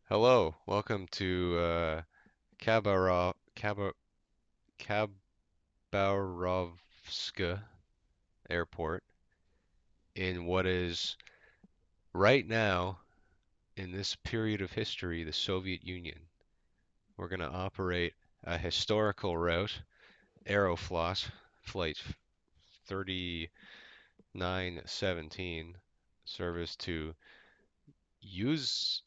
Hello, welcome to Khabarovsk Airport in what is right now, in this period of history, the Soviet Union. We're going to operate a historical route, Aeroflot, flight 3917, service to Yuz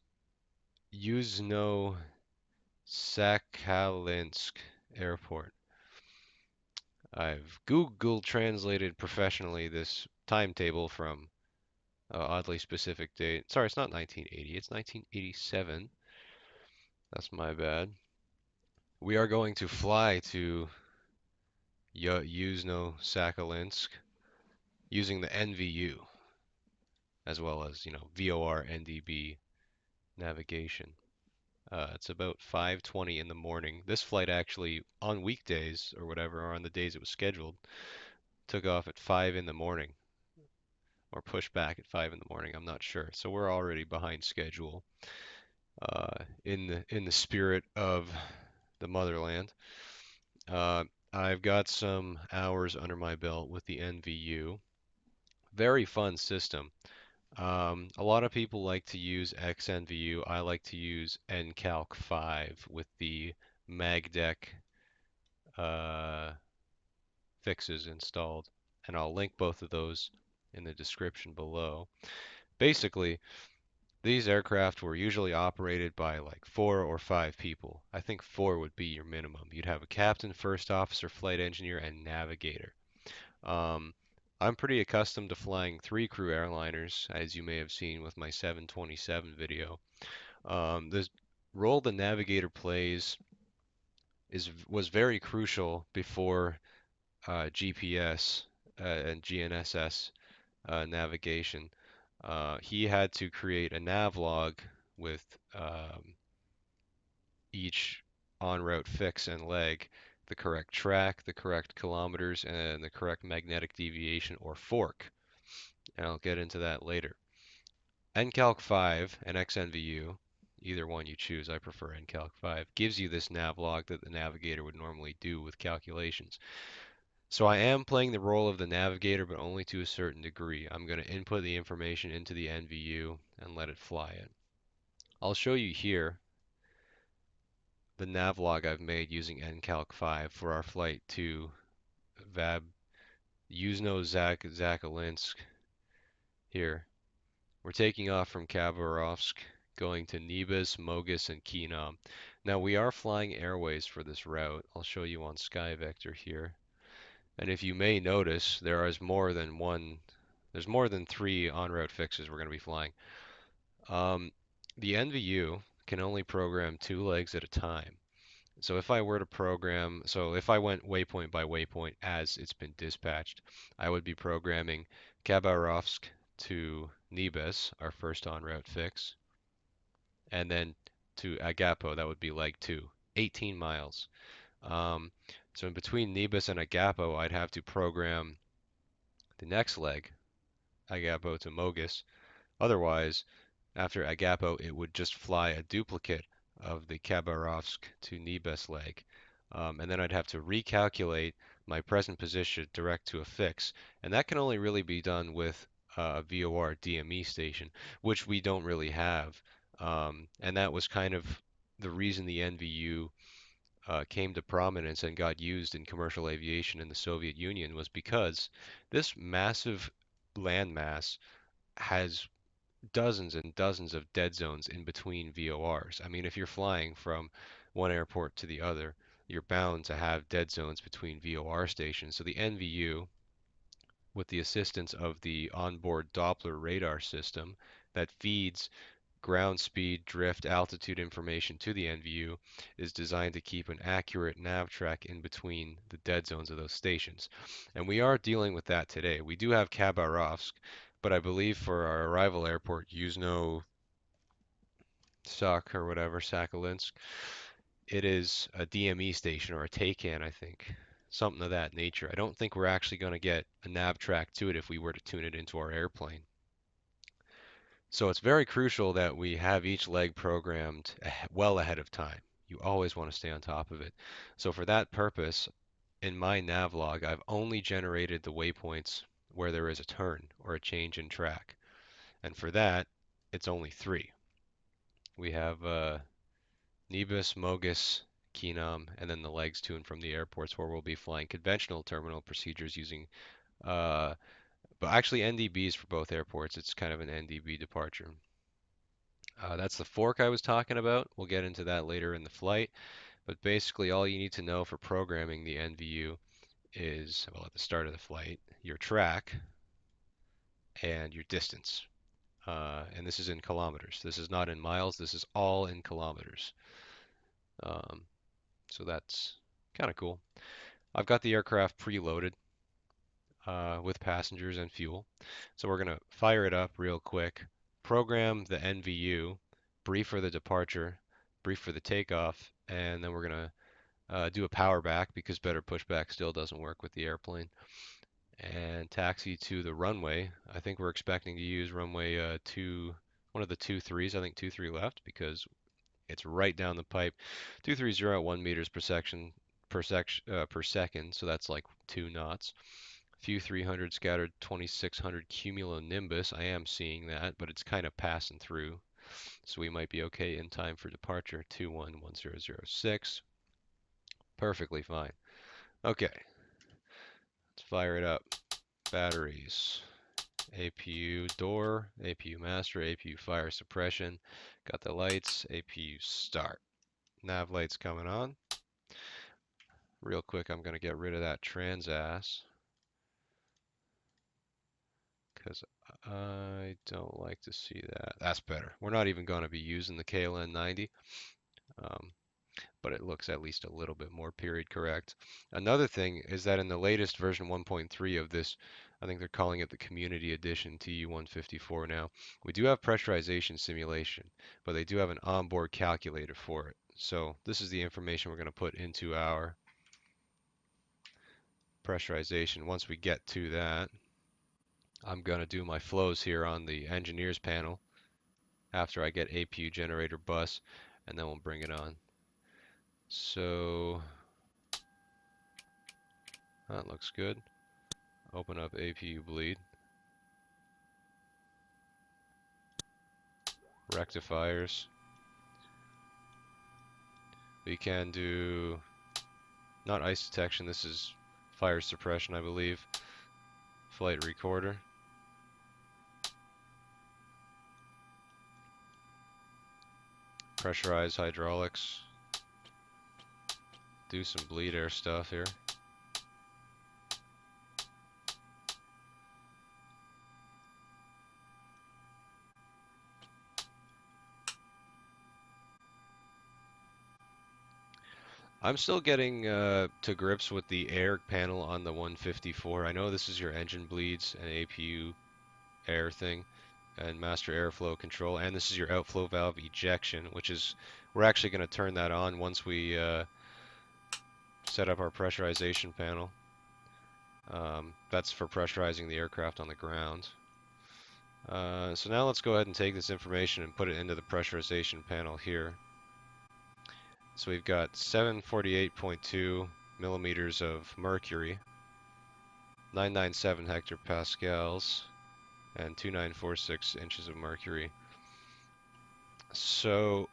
Yuzhno-Sakhalinsk Airport. I've Google translated professionally this timetable from an oddly specific date. Sorry, it's not 1980, it's 1987. That's my bad. We are going to fly to Yuzhno-Sakhalinsk using the NVU as well as, VOR NDB navigation. It's about 5:20 in the morning. This flight actually, on weekdays or whatever, or on the days it was scheduled, took off at 5 in the morning or pushed back at 5 in the morning. I'm not sure. So we're already behind schedule. In the spirit of the motherland. Uh, I've got some hours under my belt with the NVU. Very fun system. A lot of people like to use XNVU. I like to use NCalc 5 with the MagDeck uh, fixes installed, and I'll link both of those in the description below. Basically, these aircraft were usually operated by like 4 or 5 people. I think 4 would be your minimum. You'd have a captain, first officer, flight engineer, and navigator. Um, I'm pretty accustomed to flying 3 crew airliners, as you may have seen with my 727 video. The role the navigator plays was very crucial before GPS and GNSS navigation. He had to create a navlog with each en route fix and leg, the correct track, the correct kilometers, and the correct magnetic deviation or fork. And I'll get into that later. NCalc 5 and XNVU, either one you choose, I prefer NCalc 5, gives you this navlog that the navigator would normally do with calculations. So I am playing the role of the navigator, but only to a certain degree. I'm going to input the information into the NVU and let it fly it. I'll show you here the navlog I've made using NCalc 5 for our flight to Vab Yuzhno-Sakhalinsk here. We're taking off from Khabarovsk, going to Nebus, Mogus, and Kinam. Now we are flying airways for this route. I'll show you on SkyVector here. And if you may notice, there's more than 3 en route fixes we're going to be flying. The NVU can only program 2 legs at a time. So if I were to program, so if I went waypoint by waypoint as it's been dispatched, I would be programming Khabarovsk to Nebus, our first en route fix, and then to Agapo, that would be leg 2, 18 miles. Um, so in between Nebus and Agapo, I'd have to program the next leg, Agapo to Mogus. Otherwise, after Agapo, it would just fly a duplicate of the Khabarovsk to Nebus leg. And then I'd have to recalculate my present position direct to a fix. And that can only really be done with a VOR DME station, which we don't really have. And that was kind of the reason the NVU came to prominence and got used in commercial aviation in the Soviet Union was because this massive landmass has dozens and dozens of dead zones in between VORs. I mean, if you're flying from one airport to the other, you're bound to have dead zones between VOR stations. So the NVU, with the assistance of the onboard Doppler radar system that feeds ground speed, drift, altitude information to the NVU, is designed to keep an accurate nav track in between the dead zones of those stations. And we are dealing with that today. We do have Khabarovsk, but I believe for our arrival airport, Yuzhno Sak or whatever, Sakhalinsk, it is a DME station or a TACAN, I think. Something of that nature. I don't think we're actually going to get a nav track to it if we were to tune it into our airplane. So it's very crucial that we have each leg programmed well ahead of time. You always want to stay on top of it. So for that purpose, in my nav log, I've only generated the waypoints where there is a turn or a change in track. And for that, it's only three. We have Nebus, Mogus, Keenum, and then the legs to and from the airports where we'll be flying conventional terminal procedures using, uh, but actually NDBs for both airports. It's kind of an NDB departure. That's the fork I was talking about. We'll get into that later in the flight. But basically, all you need to know for programming the NVU is, well, at the start of the flight, your track and your distance. And this is in kilometers. This is not in miles. This is all in kilometers. Um, so that's kind of cool. I've got the aircraft preloaded with passengers and fuel. So we're going to fire it up real quick, program the NVU, brief for the departure, brief for the takeoff, and then we're going to do a power back because better pushback still doesn't work with the airplane. And taxi to the runway. I think we're expecting to use runway one of the 2-3s. I think 2-3 left because it's right down the pipe. 230 at 1 meters per second, so that's like 2 knots. Few 300 scattered 2600 cumulonimbus. I am seeing that, but it's kind of passing through. So we might be okay in time for departure. 211006. Perfectly fine. Okay, let's fire it up. Batteries. APU door, APU master, APU fire suppression. Got the lights, APU start. Nav lights coming on. Real quick, I'm going to get rid of that TransAS because I don't like to see that. That's better. We're not even going to be using the KLN 90, um, but it looks at least a little bit more period correct. Another thing is that in the latest version 1.3 of this, I think they're calling it the Community Edition Tu-154 now, we do have pressurization simulation, but they do have an onboard calculator for it. So this is the information we're going to put into our pressurization. Once we get to that, I'm going to do my flows here on the engineers panel after I get APU generator bus, and then we'll bring it on. So that looks good. Open up APU bleed. Rectifiers. We can do not ice detection, this is fire suppression, I believe. Flight recorder. Pressurized hydraulics. Do some bleed air stuff here. I'm still getting to grips with the air panel on the 154. I know this is your engine bleeds and APU air thing and master airflow control, and this is your outflow valve ejection, which is, we're actually going to turn that on once we set up our pressurization panel. That's for pressurizing the aircraft on the ground. So now let's go ahead and take this information and put it into the pressurization panel here. So we've got 748.2 millimeters of mercury, 997 hectopascals, and 2946 inches of mercury. So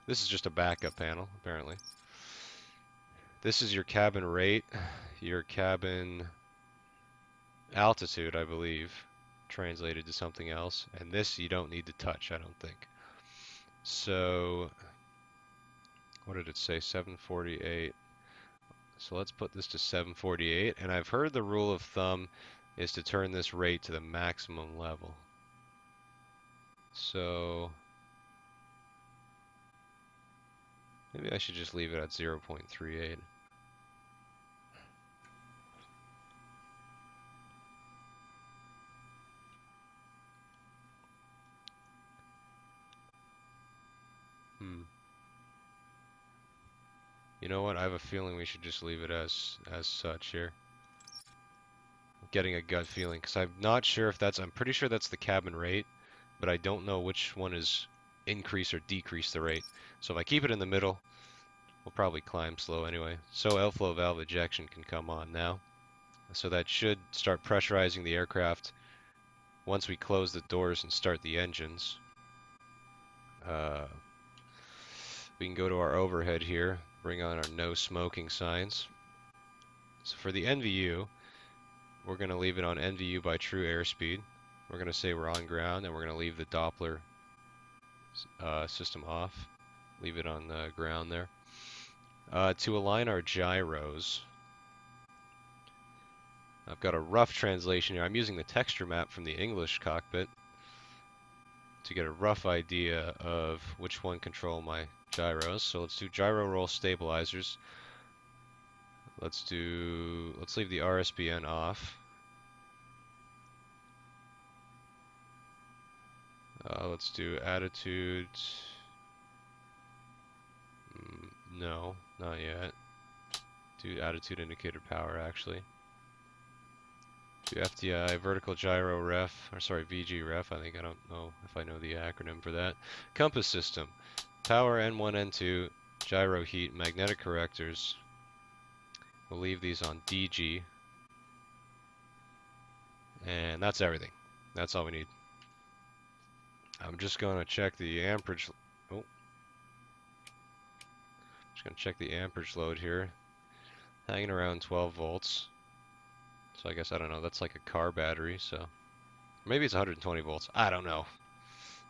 this is just a backup panel, apparently. This is your cabin rate, your cabin altitude, I believe, translated to something else. And this you don't need to touch, I don't think. So, what did it say? 748. So let's put this to 748. And I've heard the rule of thumb is to turn this rate to the maximum level. So, maybe I should just leave it at 0.38. You know what? I have a feeling we should just leave it as such here. getting a gut feeling because I'm not sure if I'm pretty sure that's the cabin rate, but I don't know which one is increase or decrease the rate. So if I keep it in the middle, we'll probably climb slow anyway. So outflow valve ejection can come on now. So that should start pressurizing the aircraft once we close the doors and start the engines. We can go to our overhead here, bring on our no smoking signs. So for the NVU, we're going to leave it on NVU by true airspeed. We're going to say we're on ground, and we're going to leave the Doppler system off. Leave it on the ground there. To align our gyros, I've got a rough translation here. I'm using the texture map from the English cockpit to get a rough idea of which one control my gyros. So let's do gyro roll stabilizers. Let's leave the RSBN off. Let's do attitude. No, not yet. Do attitude indicator power actually. Do FDI, vertical gyro ref, or sorry, VG ref. I don't know if I know the acronym for that. Compass system, power N1, N2, gyro heat, magnetic correctors. We'll leave these on DG. And that's everything. That's all we need. I'm just going to check the amperage. Oh. Just going to check the amperage load here. Hanging around 12 volts. So I guess, I don't know, that's like a car battery, so. Maybe it's 120 volts. I don't know.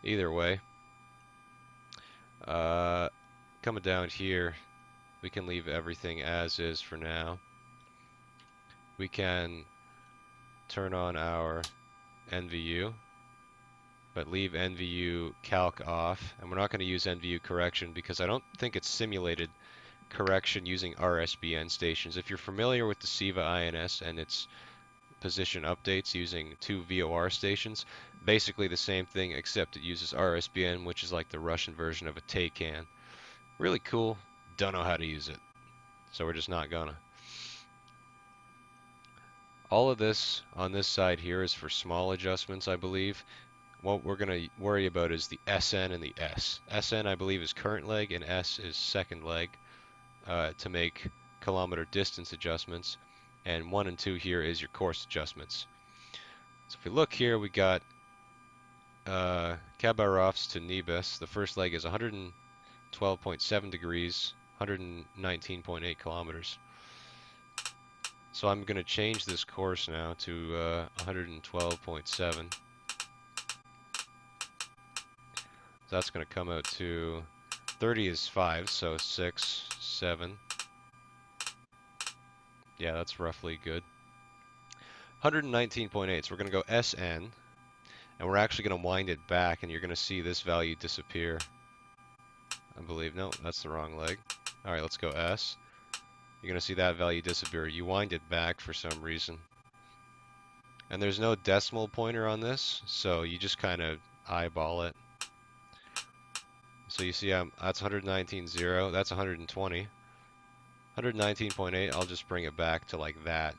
Either way. Coming down here, we can leave everything as is for now. We can turn on our NVU, but leave NVU calc off. And we're not going to use NVU correction because I don't think it's simulated correction using RSBN stations. If you're familiar with the SIVA INS and its position updates using 2 VOR stations, basically the same thing except it uses RSBN, which is like the Russian version of a Taycan. Really cool, don't know how to use it, so we're just not gonna. All of this on this side here is for small adjustments, I believe. What we're gonna worry about is the SN and the S. SN, I believe, is current leg, and S is second leg. To make kilometer distance adjustments, and 1 and 2 here is your course adjustments. So if we look here, we got Khabarovsk to Nibis. The first leg is 112.7 degrees, 119.8 kilometers. So I'm going to change this course now to 112.7. That's going to come out to 30 is 5, so 6, 7. Yeah, that's roughly good. 119.8, so we're going to go SN, and we're actually going to wind it back, and you're going to see this value disappear. I believe, no, that's the wrong leg. All right, let's go S. You're going to see that value disappear. You wind it back for some reason. And there's no decimal pointer on this, so you just kind of eyeball it. So you see that's 119.0, that's 120. 119.8, I'll just bring it back to like that.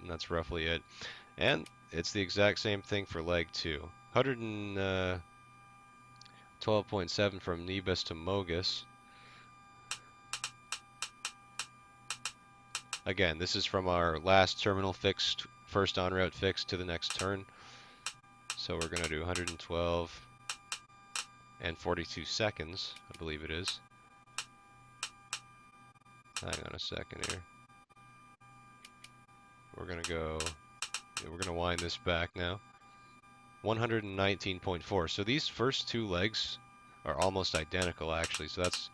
And that's roughly it. And it's the exact same thing for leg 2. 112.7 from Nibis to Mogus. Again, this is from our last terminal fixed, first en route fix to the next turn. So we're going to do 112 and 42 seconds, I believe it is. Hang on a second here. We're going to wind this back now. 119.4. So these first two legs are almost identical actually. So that's,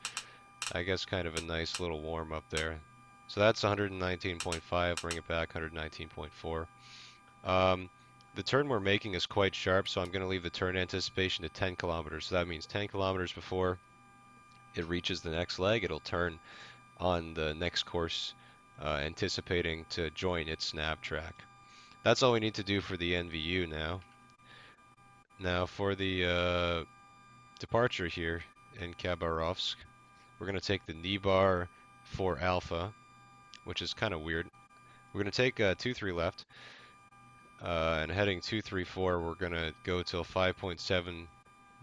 I guess, kind of a nice little warm up there. So that's 119.5, bring it back 119.4. The turn we're making is quite sharp, so I'm going to leave the turn anticipation to 10 kilometers. So that means 10 kilometers before it reaches the next leg, it'll turn on the next course, anticipating to join its snap track. That's all we need to do for the NVU now. Now for the departure here in Khabarovsk, we're going to take the Nibar 4 Alpha, which is kind of weird. We're going to take 2-3 left. And heading 234, we're going to go till 5.7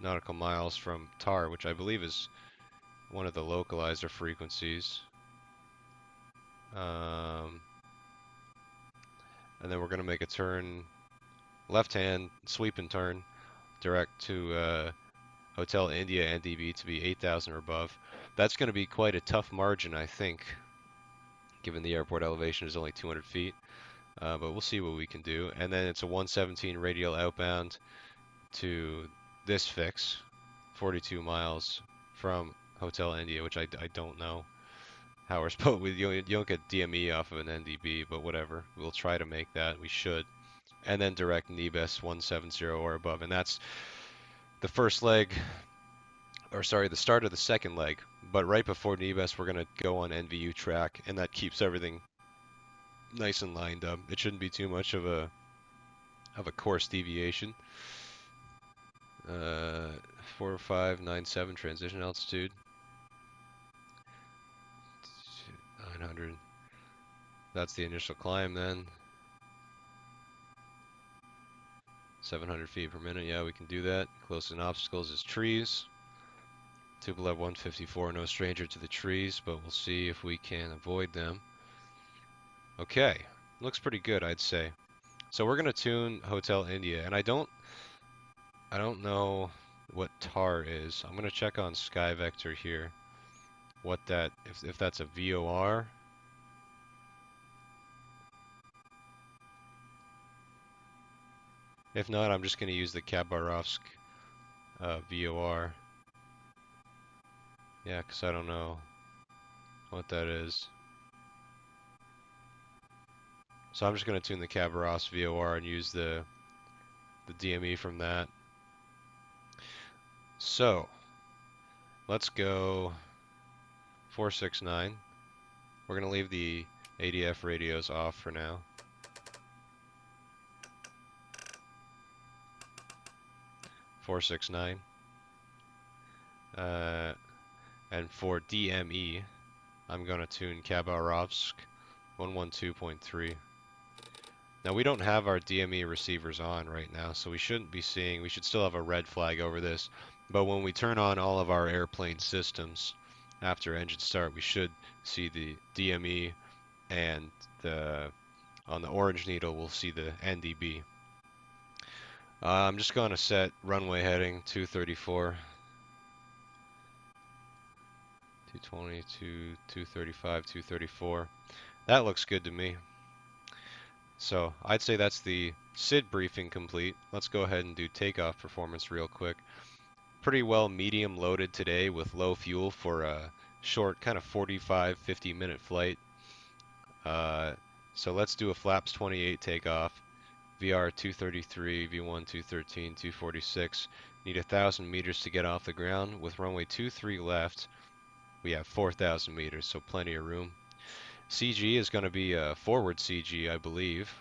nautical miles from TAR, which I believe is one of the localizer frequencies. And then we're going to make a turn, left-hand sweep and turn, direct to Hotel India NDB to be 8,000 or above. That's going to be quite a tough margin, I think, given the airport elevation is only 200 feet. But we'll see what we can do. And then it's a 117 radial outbound to this fix, 42 miles from Hotel India, which I don't know how we're supposed. You don't get DME off of an NDB, but whatever. We'll try to make that. We should. And then direct Nibes 170 or above, and that's the first leg, or sorry, the start of the second leg. But right before Nibes, we're gonna go on NVU track, and that keeps everything nice and lined up. It shouldn't be too much of a course deviation. 4597 transition altitude. 900. That's the initial climb then. 700 feet per minute. Yeah, we can do that. Closest obstacles is trees. Tupolev 154, no stranger to the trees, but we'll see if we can avoid them. Okay, looks pretty good, I'd say. So we're gonna tune Hotel India, and I don't know what TAR is. I'm gonna check on SkyVector here. What that, if that's a VOR. If not, I'm just gonna use the Khabarovsk VOR. Yeah, because I don't know what that is. So I'm just going to tune the Khabarovsk VOR and use the DME from that. So let's go 469. We're going to leave the ADF radios off for now. (469). And for DME, I'm going to tune Khabarovsk 112.3. Now we don't have our DME receivers on right now, so we shouldn't be seeing, we should still have a red flag over this. But when we turn on all of our airplane systems after engine start, we should see the DME, and on the orange needle we'll see the NDB. I'm just going to set runway heading 234. 220, 235, 234. That looks good to me. So I'd say that's the SID briefing complete. Let's go ahead and do takeoff performance real quick. Pretty well medium loaded today with low fuel for a short kind of 45-50 minute flight. So let's do a flaps 28 takeoff. VR 233, V1 213, 246. Need 1,000 meters to get off the ground. With runway 23 left, we have 4,000 meters, so plenty of room. CG is going to be a forward CG, I believe.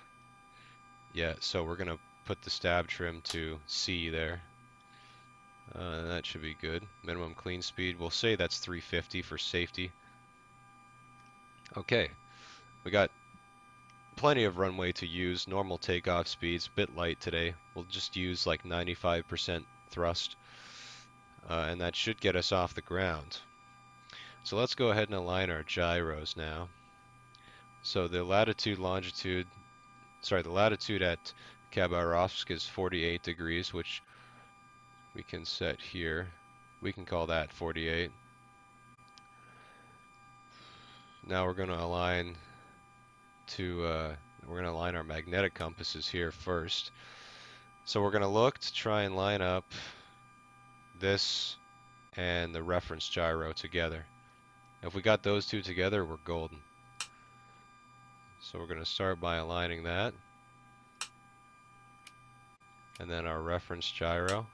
Yeah, so we're going to put the stab trim to C there. That should be good. Minimum clean speed, we'll say that's 350 for safety. Okay, we got plenty of runway to use. Normal takeoff speeds, a bit light today. We'll just use like 95% thrust, and that should get us off the ground. So let's go ahead and align our gyros now. So the latitude at Khabarovsk is 48 degrees, which we can set here. We can call that 48. Now we're going to align our magnetic compasses here first. So we're going to look to try and line up this and the reference gyro together. If we got those two together, we're golden. So we're going to start by aligning that, and then our reference gyro.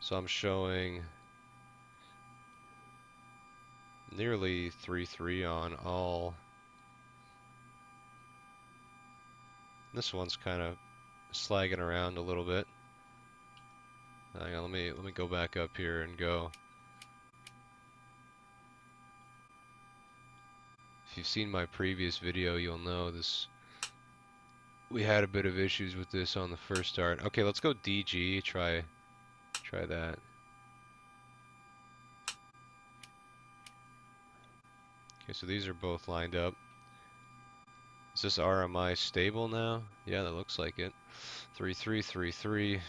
So I'm showing nearly 3.3 on all. This one's kind of slagging around a little bit. Hang on, let me go back up here and go. If you've seen my previous video, you'll know this. We had a bit of issues with this on the first start. Okay, let's go DG. Try that. Okay, so these are both lined up. Is this RMI stable now? Yeah, that looks like it. 3333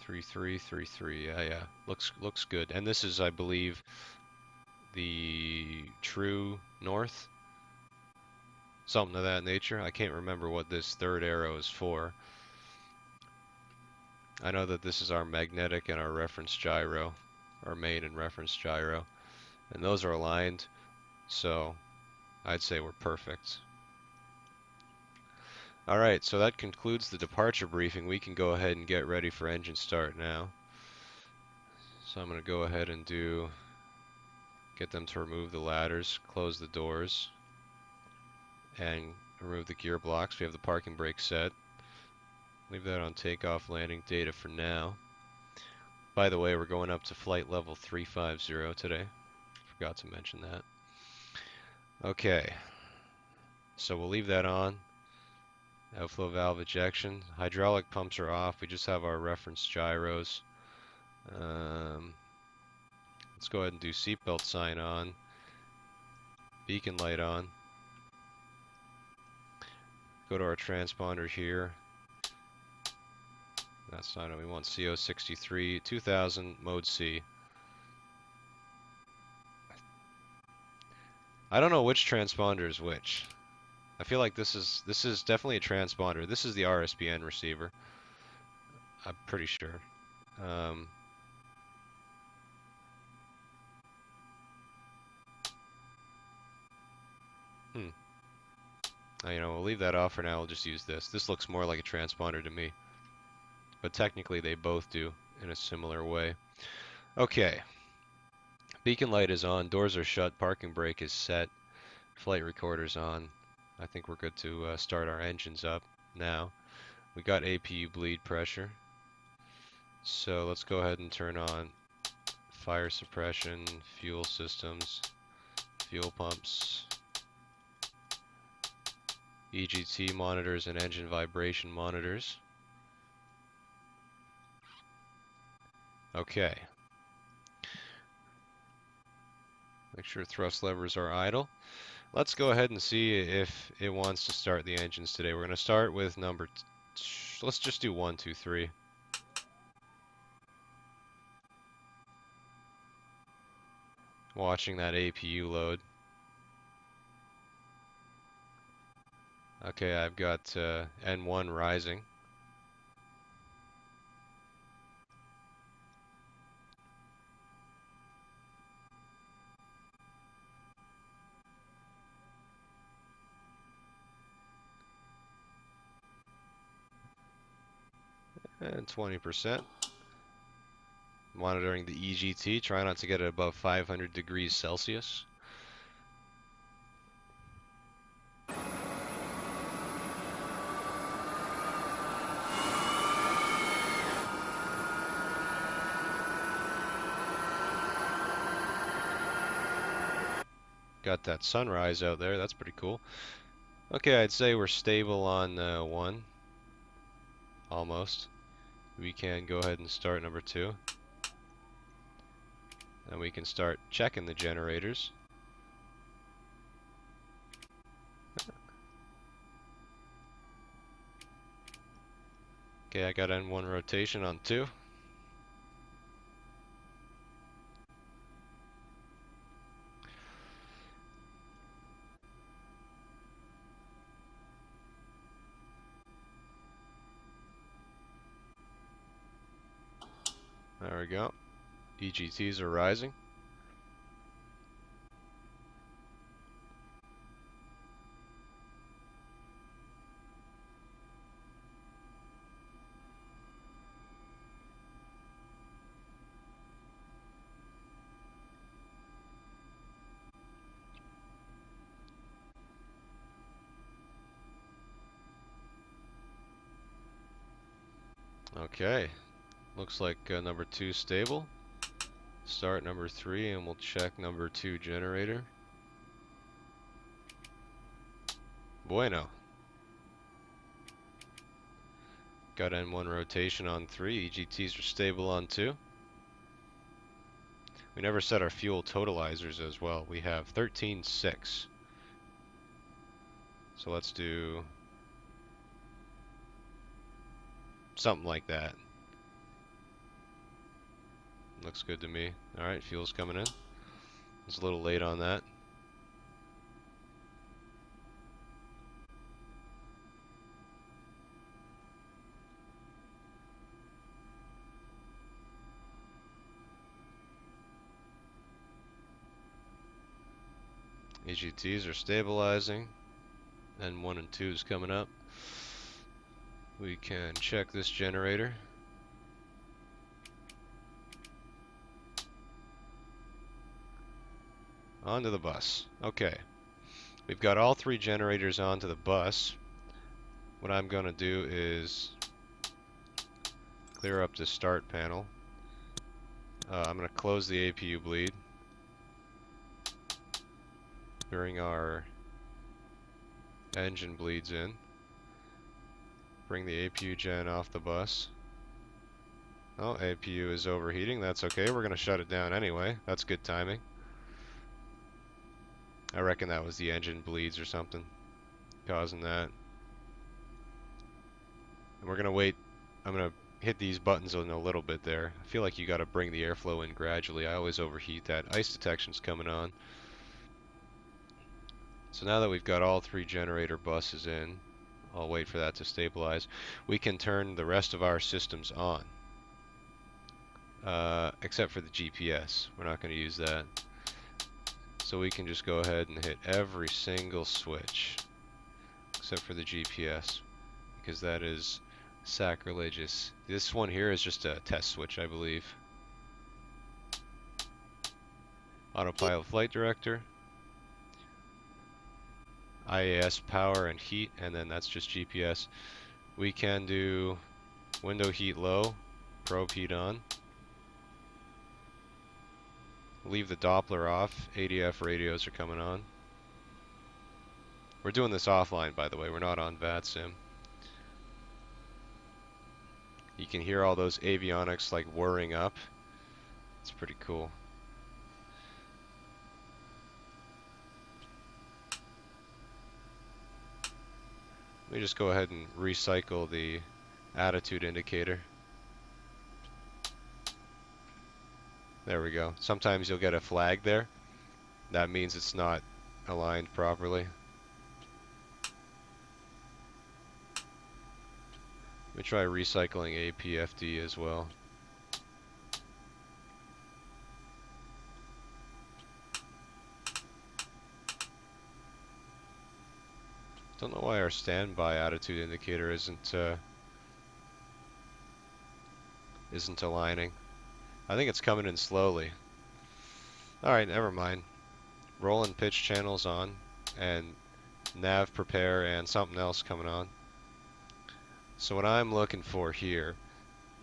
3333. Yeah. Looks good. And this is, I believe, the true north. Something of that nature. I can't remember what this third arrow is for. I know that this is our magnetic and our reference gyro, our main and reference gyro, and those are aligned, so I'd say we're perfect. Alright, so that concludes the departure briefing. We can go ahead and get ready for engine start now. So I'm going to go ahead and get them to remove the ladders, close the doors, and remove the gear blocks. We have the parking brake set. Leave that on takeoff landing data for now. By the way, we're going up to flight level 350 today. Forgot to mention that. Okay, so we'll leave that on. Outflow valve ejection. Hydraulic pumps are off. We just have our reference gyros. Let's go ahead and do seatbelt sign on. Beacon light on. Go to our transponder here. That's not what we want. CO63 2000 mode C. I don't know which transponder is which. I feel like this is definitely a transponder. This is the RSBN receiver. I'm pretty sure. We'll leave that off for now. We'll just use this. This looks more like a transponder to me. But technically they both do in a similar way. Okay. Beacon light is on. Doors are shut. Parking brake is set. Flight recorder's on. I think we're good to start our engines up now. We got APU bleed pressure. So let's go ahead and turn on fire suppression, fuel systems, fuel pumps, EGT monitors, and engine vibration monitors. Okay. Make sure thrust levers are idle. Let's go ahead and see if it wants to start the engines today. We're going to start with let's just do 1, 2, 3. Watching that APU load. Okay, I've got N1 rising. And 20%. Monitoring the EGT, try not to get it above 500 degrees Celsius. Got that sunrise out there, that's pretty cool. Okay, I'd say we're stable on 1. Almost. We can go ahead and start number 2. And we can start checking the generators. Okay, I got N1 rotation on 2. There we go. EGTs are rising. Okay, Looks like number 2 stable. Start number 3 and we'll check number 2 generator. Bueno. Got N1 rotation on 3. EGTs are stable on 2. We never set our fuel totalizers as well. We have 13.6. So let's do something like that. Looks good to me. Alright, fuel's coming in. It's a little late on that. EGTs are stabilizing. N1 and 2 is coming up. We can check this generator. Onto the bus. Okay. We've got all 3 generators onto the bus. What I'm going to do is clear up the start panel. I'm going to close the APU bleed. Bring our engine bleeds in. Bring the APU gen off the bus. Oh, APU is overheating. That's okay. We're going to shut it down anyway. That's good timing. I reckon that was the engine bleeds or something causing that. And we're going to wait. I'm going to hit these buttons in a little bit there. I feel like you got to bring the airflow in gradually. I always overheat that. Ice detection's coming on. So now that we've got all 3 generator buses in, I'll wait for that to stabilize. We can turn the rest of our systems on. Except for the GPS. We're not going to use that. So we can just go ahead and hit every single switch. Except for the GPS. Because that is sacrilegious. This one here is just a test switch, I believe. Autopilot flight director. IAS power and heat, and then that's just GPS. We can do window heat low, probe heat on. Leave the Doppler off. ADF radios are coming on. We're doing this offline, by the way. We're not on VATSIM. You can hear all those avionics like whirring up. It's pretty cool. Let me just go ahead and recycle the attitude indicator. There we go. Sometimes you'll get a flag there. That means it's not aligned properly. Let me try recycling APFD as well. Don't know why our standby attitude indicator isn't aligning. I think it's coming in slowly. Alright, never mind. Roll and pitch channels on, and nav prepare and something else coming on. So what I'm looking for here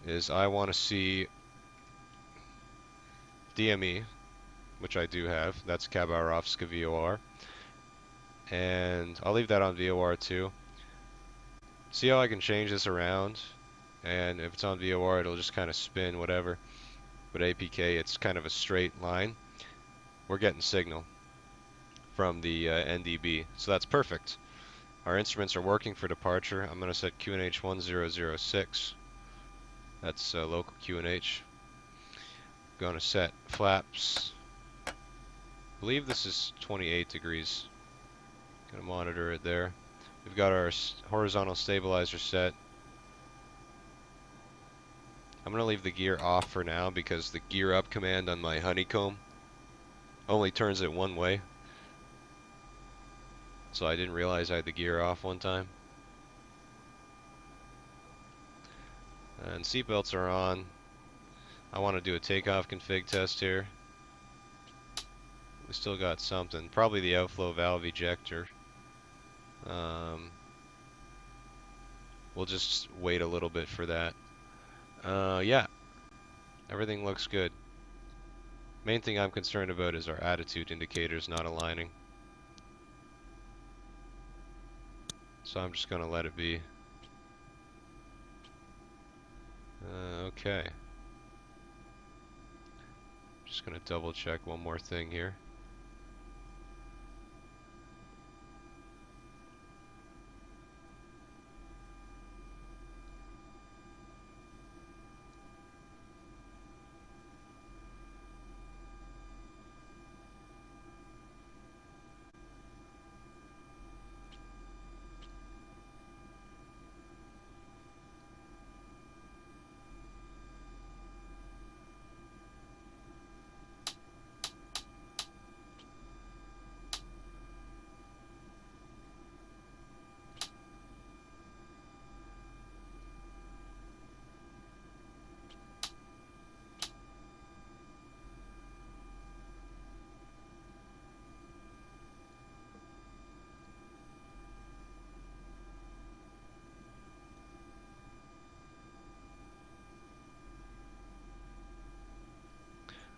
is I want to see DME, which I do have. That's Khabarovsk VOR. And I'll leave that on VOR too. See how I can change this around, and if it's on VOR it'll just kind of spin whatever, but APK it's kind of a straight line. We're getting signal from the NDB, so that's perfect. Our instruments are working for departure. I'm going to set QNH 1006. That's local QNH. Going to set flaps. I believe this is 28 degrees. Going to monitor it there. We've got our horizontal stabilizer set. I'm going to leave the gear off for now because the gear up command on my honeycomb only turns it one way. So I didn't realize I had the gear off one time. And seatbelts are on. I want to do a takeoff config test here. We still got something. Probably the outflow valve ejector. We'll just wait a little bit for that. Yeah, Everything looks good. Main thing I'm concerned about is our attitude indicators not aligning. So I'm just going to let it be. Okay. Just going to double check one more thing here.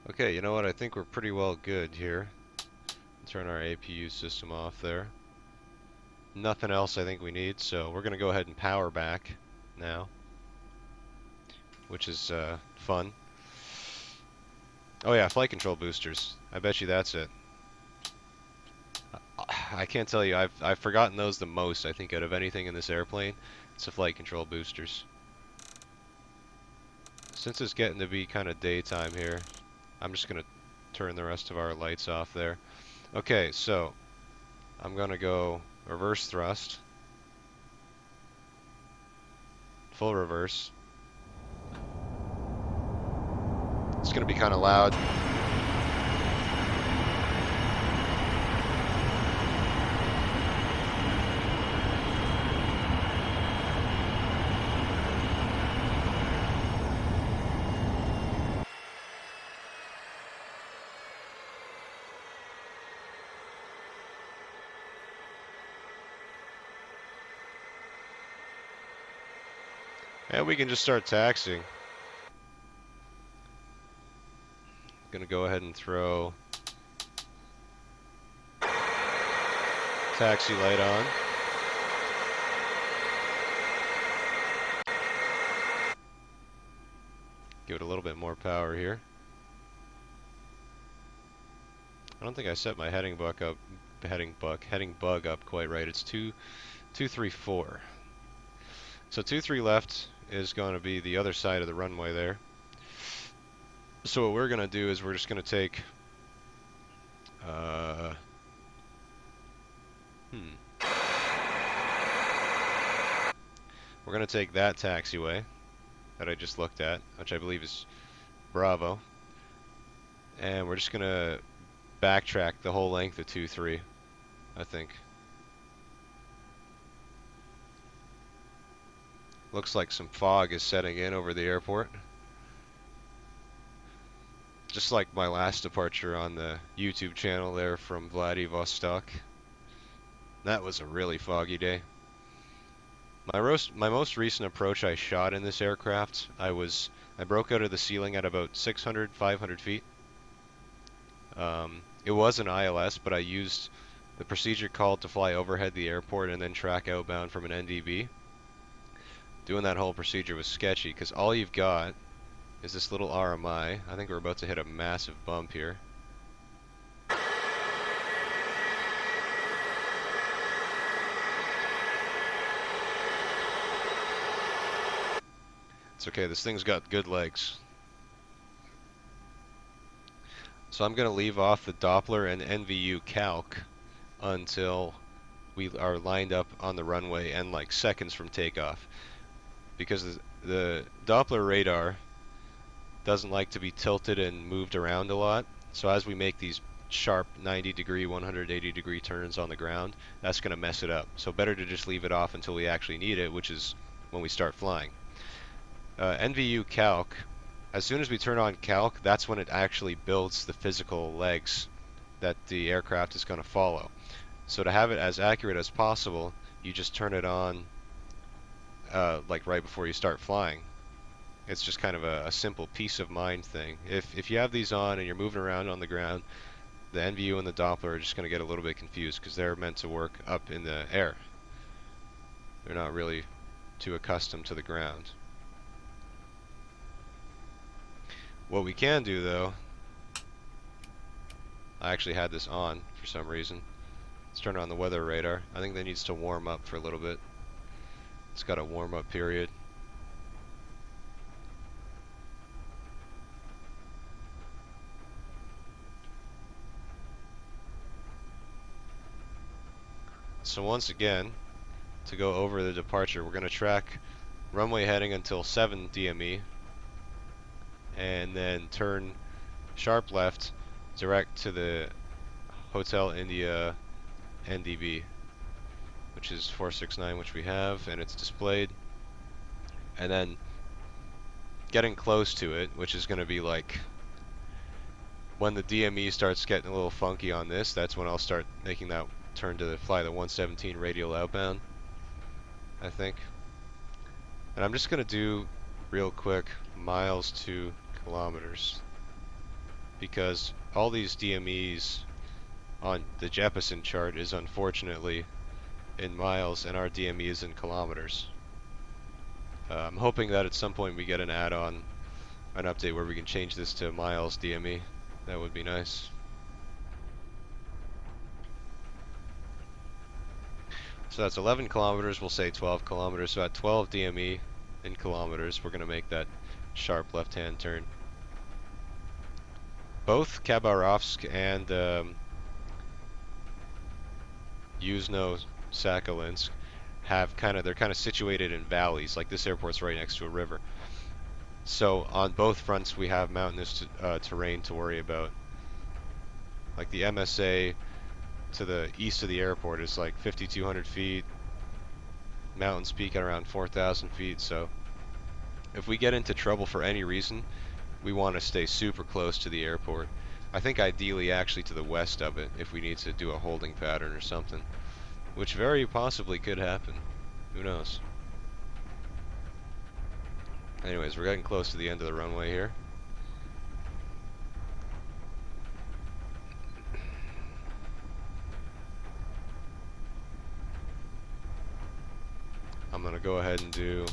Okay, you know what? I think we're pretty well good here. Turn our APU system off there. Nothing else I think we need, so we're going to go ahead and power back now, which is fun. Oh yeah, flight control boosters. I bet you that's it. I can't tell you, I've forgotten those the most, I think, out of anything in this airplane. It's the flight control boosters. Since it's getting to be kind of daytime here, I'm just going to turn the rest of our lights off there. Okay, so I'm going to go reverse thrust. Full reverse. It's going to be kind of loud. And we can just start taxiing. Gonna go ahead and throw taxi light on. Give it a little bit more power here. I don't think I set my heading bug up quite right. It's 234. So 23 left is going to be the other side of the runway there. So what we're going to do is we're just going to take we're going to take that taxiway that I just looked at, which I believe is Bravo, and we're just going to backtrack the whole length of 23, I think. Looks like some fog is setting in over the airport. Just like my last departure on the YouTube channel there from Vladivostok. That was a really foggy day. My most recent approach I shot in this aircraft, I broke out of the ceiling at about 600, 500 feet. It was an ILS, but I used the procedure called to fly overhead the airport and then track outbound from an NDB. Doing that whole procedure was sketchy because all you've got is this little RMI. I think we're about to hit a massive bump here. It's okay, this thing's got good legs. So I'm going to leave off the Doppler and NVU calc until we are lined up on the runway and like seconds from takeoff. Because the Doppler radar doesn't like to be tilted and moved around a lot. So as we make these sharp 90 degree, 180 degree turns on the ground, that's going to mess it up. So better to just leave it off until we actually need it, which is when we start flying. NVU calc, as soon as we turn on calc, that's when it actually builds the physical legs that the aircraft is going to follow. So to have it as accurate as possible, you just turn it on like right before you start flying. It's just kind of a simple peace of mind thing. If you have these on and you're moving around on the ground, the NVU and the Doppler are just going to get a little bit confused because they're meant to work up in the air. They're not really too accustomed to the ground. What we can do though, I actually had this on for some reason. Let's turn on the weather radar. I think that needs to warm up for a little bit. It's got a warm up period. So once again, to go over the departure, we're going to track runway heading until 7 DME and then turn sharp left direct to the Hotel India NDB, which is 469, which we have, and it's displayed. And then getting close to it, which is going to be like when the DME starts getting a little funky on this, that's when I'll start making that turn to fly the 117 radial outbound, I think. And I'm just going to do real quick miles to kilometers, because all these DMEs on the Jeppesen chart is unfortunately in miles and our DME is in kilometers. I'm hoping that at some point we get an add-on, an update where we can change this to miles DME. That would be nice. So that's 11 kilometers, we'll say 12 kilometers. So at 12 DME in kilometers, we're going to make that sharp left-hand turn. Both Khabarovsk and Yuzhno-Sakhalinsk have they're kind of situated in valleys. Like this airport's right next to a river. So on both fronts we have mountainous terrain to worry about. Like the MSA to the east of the airport is like 5,200 feet. Mountains peak at around 4,000 feet. So if we get into trouble for any reason, we want to stay super close to the airport. I think ideally actually to the west of it if we need to do a holding pattern or something, which very possibly could happen. Who knows? Anyways, we're getting close to the end of the runway here. I'm going to go ahead and do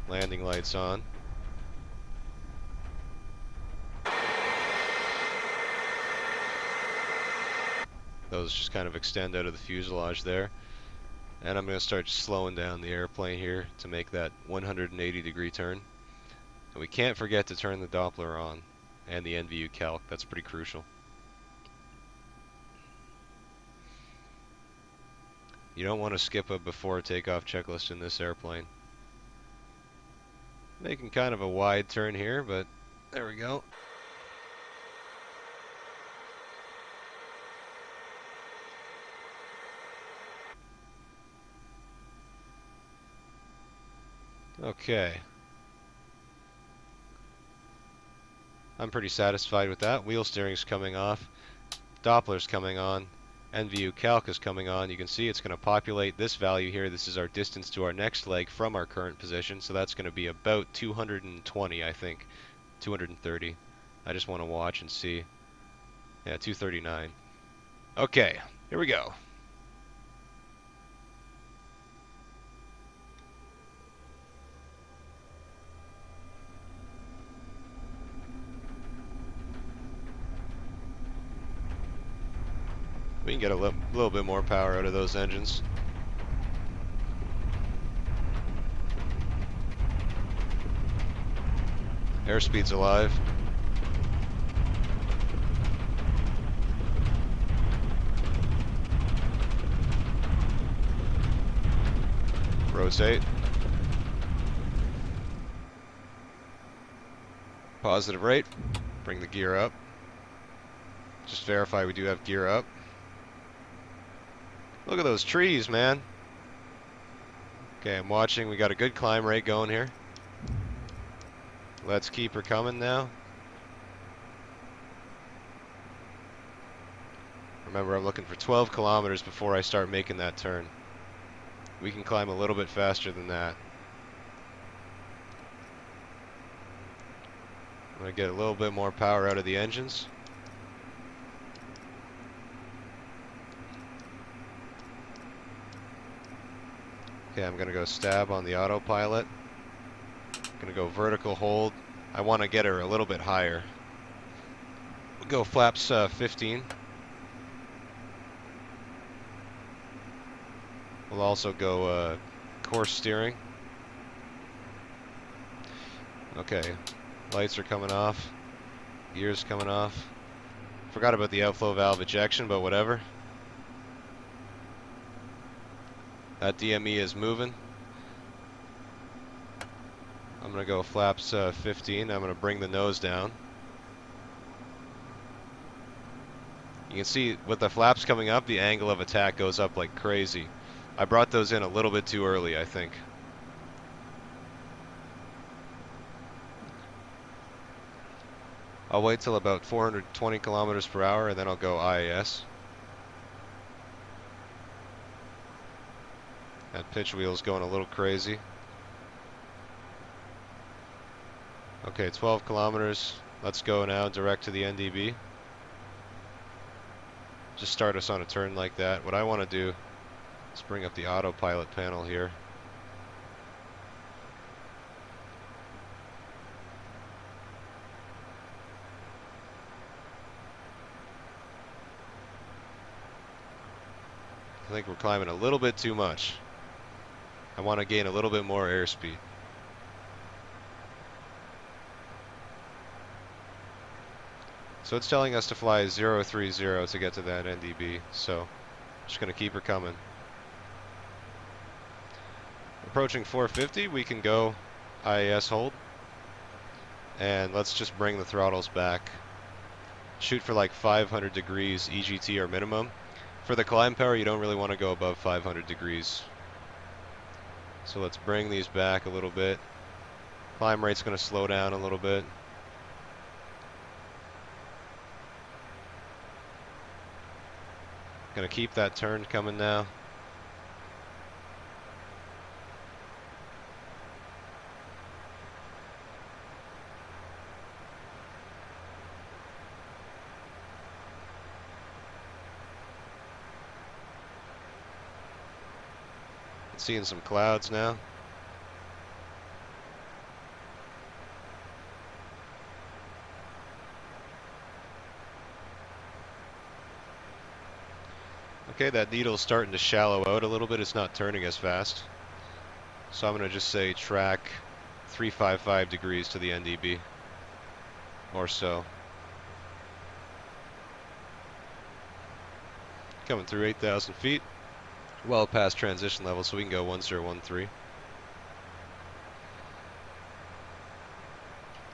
landing lights on. Those just kind of extend out of the fuselage there. And I'm going to start slowing down the airplane here to make that 180-degree turn. And we can't forget to turn the Doppler on and the NVU calc. That's pretty crucial. You don't want to skip a before takeoff checklist in this airplane. Making kind of a wide turn here, but there we go. Okay. I'm pretty satisfied with that. Wheel steering's coming off. Doppler's coming on. NVU calc is coming on. You can see it's going to populate this value here. This is our distance to our next leg from our current position. So that's going to be about 220, I think. 230. I just want to watch and see. Yeah, 239. Okay, here we go. We can get a little bit more power out of those engines. Airspeed's alive. Rotate. Positive rate. Bring the gear up. Just verify we do have gear up. Look at those trees, man. Okay, I'm watching. We got a good climb rate going here. Let's keep her coming now. Remember, I'm looking for 12 kilometers before I start making that turn. We can climb a little bit faster than that. I'm going to get a little bit more power out of the engines. Okay, I'm going to go stab on the autopilot. I'm going to go vertical hold. I want to get her a little bit higher. We'll go flaps 15. We'll also go course steering. Okay, lights are coming off. Gears coming off. Forgot about the outflow valve ejection, but whatever. That DME is moving. I'm going to go flaps 15. I'm going to bring the nose down. You can see with the flaps coming up, the angle of attack goes up like crazy. I brought those in a little bit too early, I think. I'll wait till about 420 kilometers per hour and then I'll go IAS. That pitch wheel's going a little crazy. Okay, 12 kilometers. Let's go now direct to the NDB. Just start us on a turn like that. What I want to do is bring up the autopilot panel here. I think we're climbing a little bit too much. I want to gain a little bit more airspeed. So it's telling us to fly 030 to get to that NDB, so I'm just going to keep her coming. Approaching 450, we can go IAS hold. And let's just bring the throttles back. Shoot for like 500 degrees EGT or minimum. For the climb power, you don't really want to go above 500 degrees. So let's bring these back a little bit. Climb rate's going to slow down a little bit. Going to keep that turn coming now. Seeing some clouds now. Okay, that needle's starting to shallow out a little bit. It's not turning as fast. So I'm going to just say track 355 degrees to the NDB or so. Coming through 8,000 feet. Well past transition level, so we can go 1013.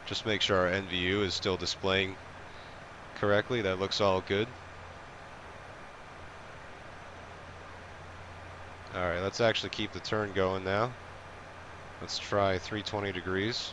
Just make sure our NVU is still displaying correctly. That looks all good. Alright, let's actually keep the turn going now. Let's try 320 degrees.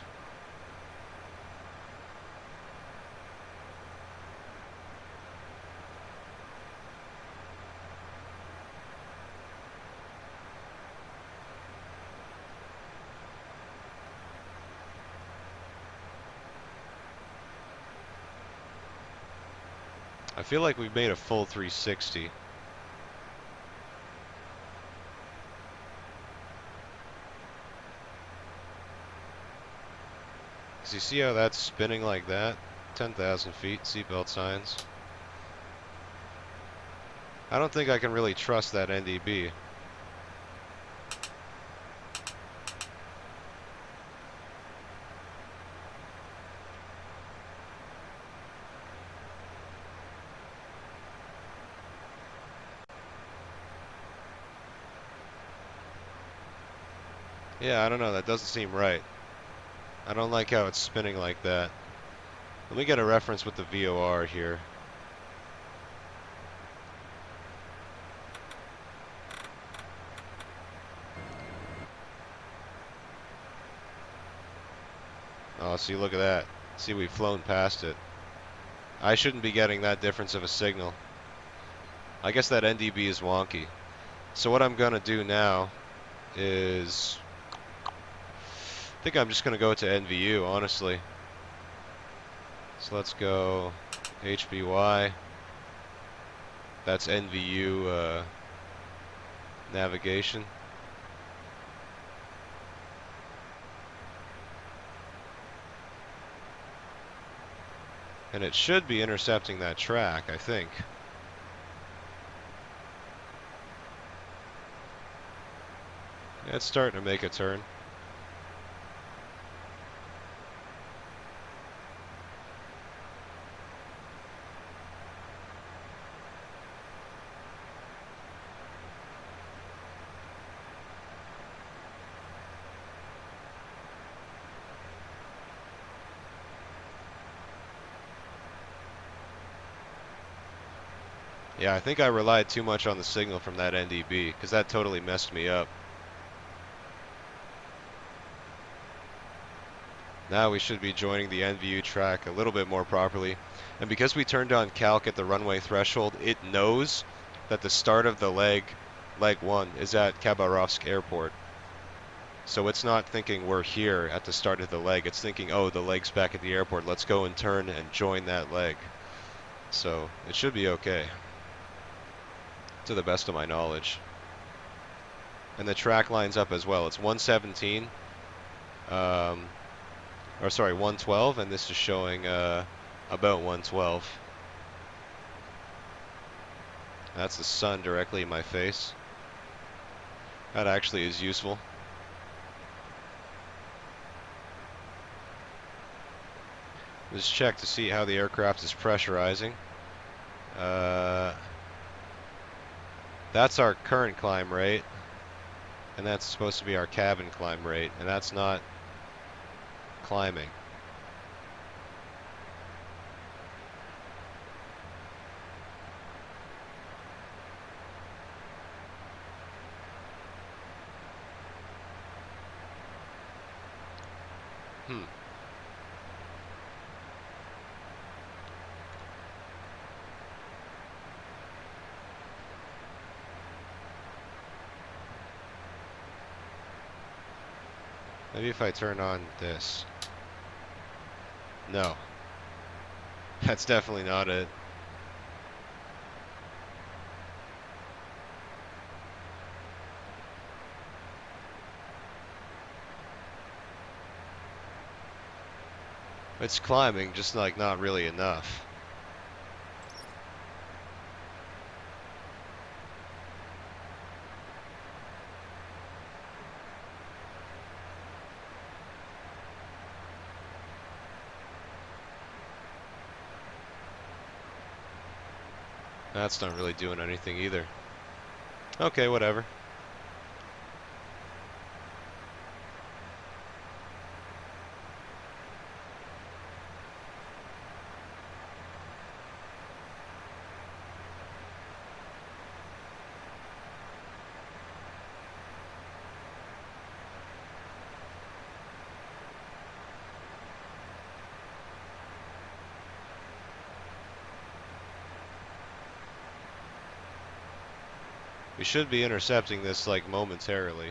I feel like we've made a full 360. You see how that's spinning like that? 10,000 feet, seatbelt signs. I don't think I can really trust that NDB. Yeah, I don't know, that doesn't seem right. I don't like how it's spinning like that. Let me get a reference with the VOR here. Oh, see, look at that. See, we've flown past it. I shouldn't be getting that difference of a signal. I guess that NDB is wonky. So what I'm gonna do now is, I think I'm just gonna go to NVU, honestly. So let's go HBY. That's NVU navigation. And it should be intercepting that track, I think. Yeah, it's starting to make a turn. Yeah, I think I relied too much on the signal from that NDB, because that totally messed me up. Now we should be joining the NVU track a little bit more properly. And because we turned on calc at the runway threshold, it knows that the start of the leg 1, is at Khabarovsk Airport. So it's not thinking we're here at the start of the leg. It's thinking, oh, the leg's back at the airport. Let's go and turn and join that leg. So it should be okay, to the best of my knowledge. And the track lines up as well. It's 117, or sorry, 112, and this is showing about 112. That's the sun directly in my face. That actually is useful. Let's check to see how the aircraft is pressurizing. That's our current climb rate, and that's supposed to be our cabin climb rate, and that's not climbing. Maybe if I turn on this. No. That's definitely not it. It's climbing, just like not really enough. That's not really doing anything either. Okay, whatever. We should be intercepting this like momentarily.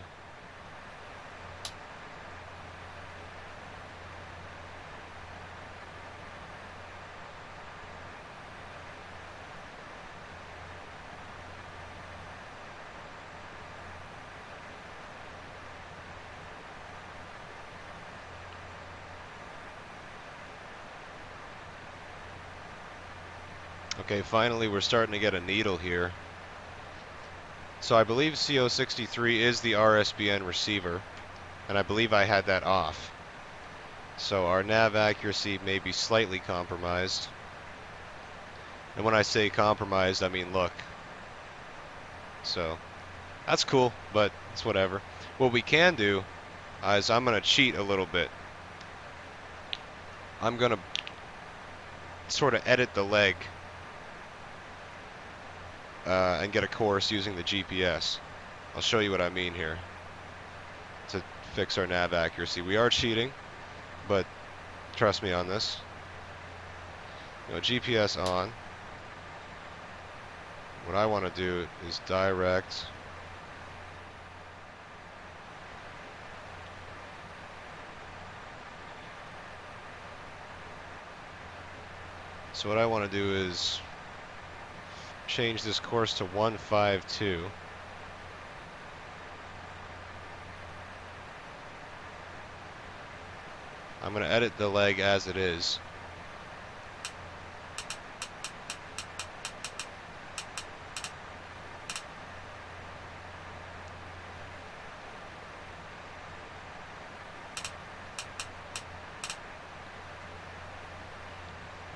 Okay, finally we're starting to get a needle here. So I believe CO63 is the RSBN receiver, and I believe I had that off. So our nav accuracy may be slightly compromised. And when I say compromised, I mean look. So that's cool, but it's whatever. What we can do is I'm going to cheat a little bit. I'm going to sort of edit the leg and get a course using the GPS. I'll show you what I mean here to fix our nav accuracy. We are cheating, but trust me on this. GPS on. What I want to do is direct So what I want to do is change this course to 152. I'm going to edit the leg as it is.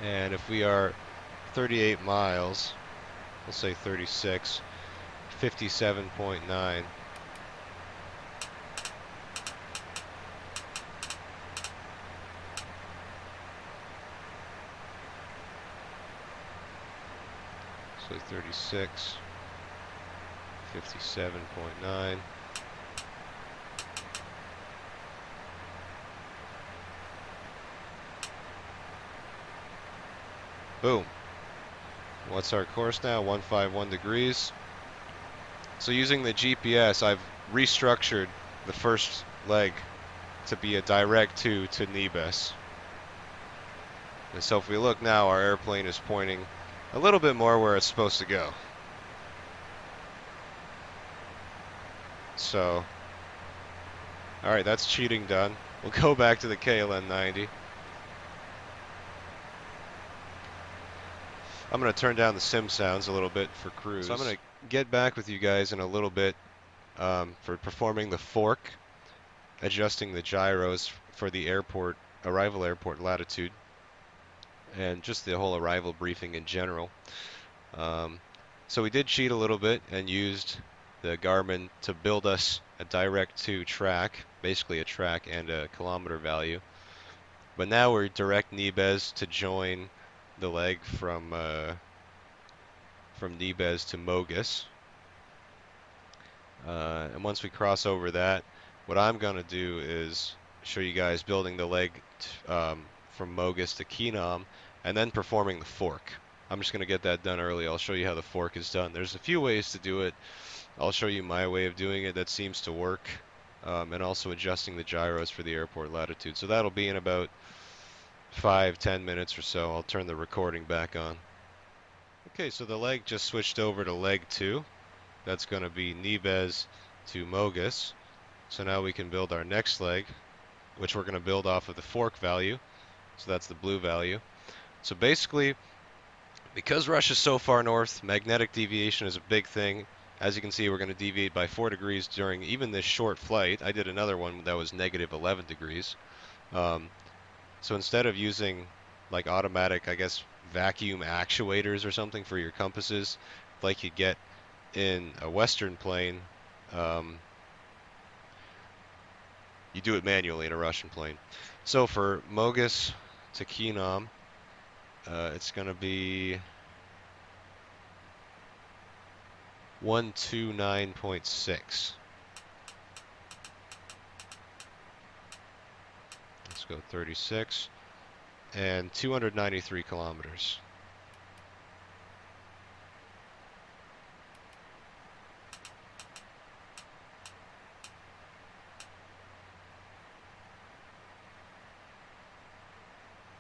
And if we are 38 miles, we'll say 36, 57.9. So 36, 57.9. Boom. What's our course now? 151 degrees. So using the GPS, I've restructured the first leg to be a direct to Nibes. And so if we look now, our airplane is pointing a little bit more where it's supposed to go. So, all right, that's cheating done. We'll go back to the KLN 90. I'm going to turn down the sim sounds a little bit for cruise. So I'm going to get back with you guys in a little bit for performing the fork, adjusting the gyros for the airport, arrival airport latitude, and just the whole arrival briefing in general. So we did cheat a little bit and used the Garmin to build us a direct to track, basically a track and a kilometer value. But now we're direct Nibes to join the leg from Nibes to Mogus. And once we cross over that, what I'm going to do is show you guys building the leg from Mogus to Keenom and then performing the fork. I'm just going to get that done early. I'll show you how the fork is done. There's a few ways to do it. I'll show you my way of doing it that seems to work, and also adjusting the gyros for the airport latitude. So that'll be in about 5-10 minutes or so. I'll turn the recording back on. Okay, so the leg just switched over to leg 2. That's going to be Nibes to Mogus. So now we can build our next leg, which we're going to build off of the fork value. So that's the blue value. So basically, because Russia's so far north, magnetic deviation is a big thing. As you can see, we're going to deviate by 4 degrees during even this short flight. I did another one that was negative 11 degrees. So instead of using like automatic, I guess, vacuum actuators or something for your compasses, like you get in a Western plane, you do it manually in a Russian plane. So for Mogus to Keenom, it's going to be 129.6. Let's go 36 and 293 kilometers.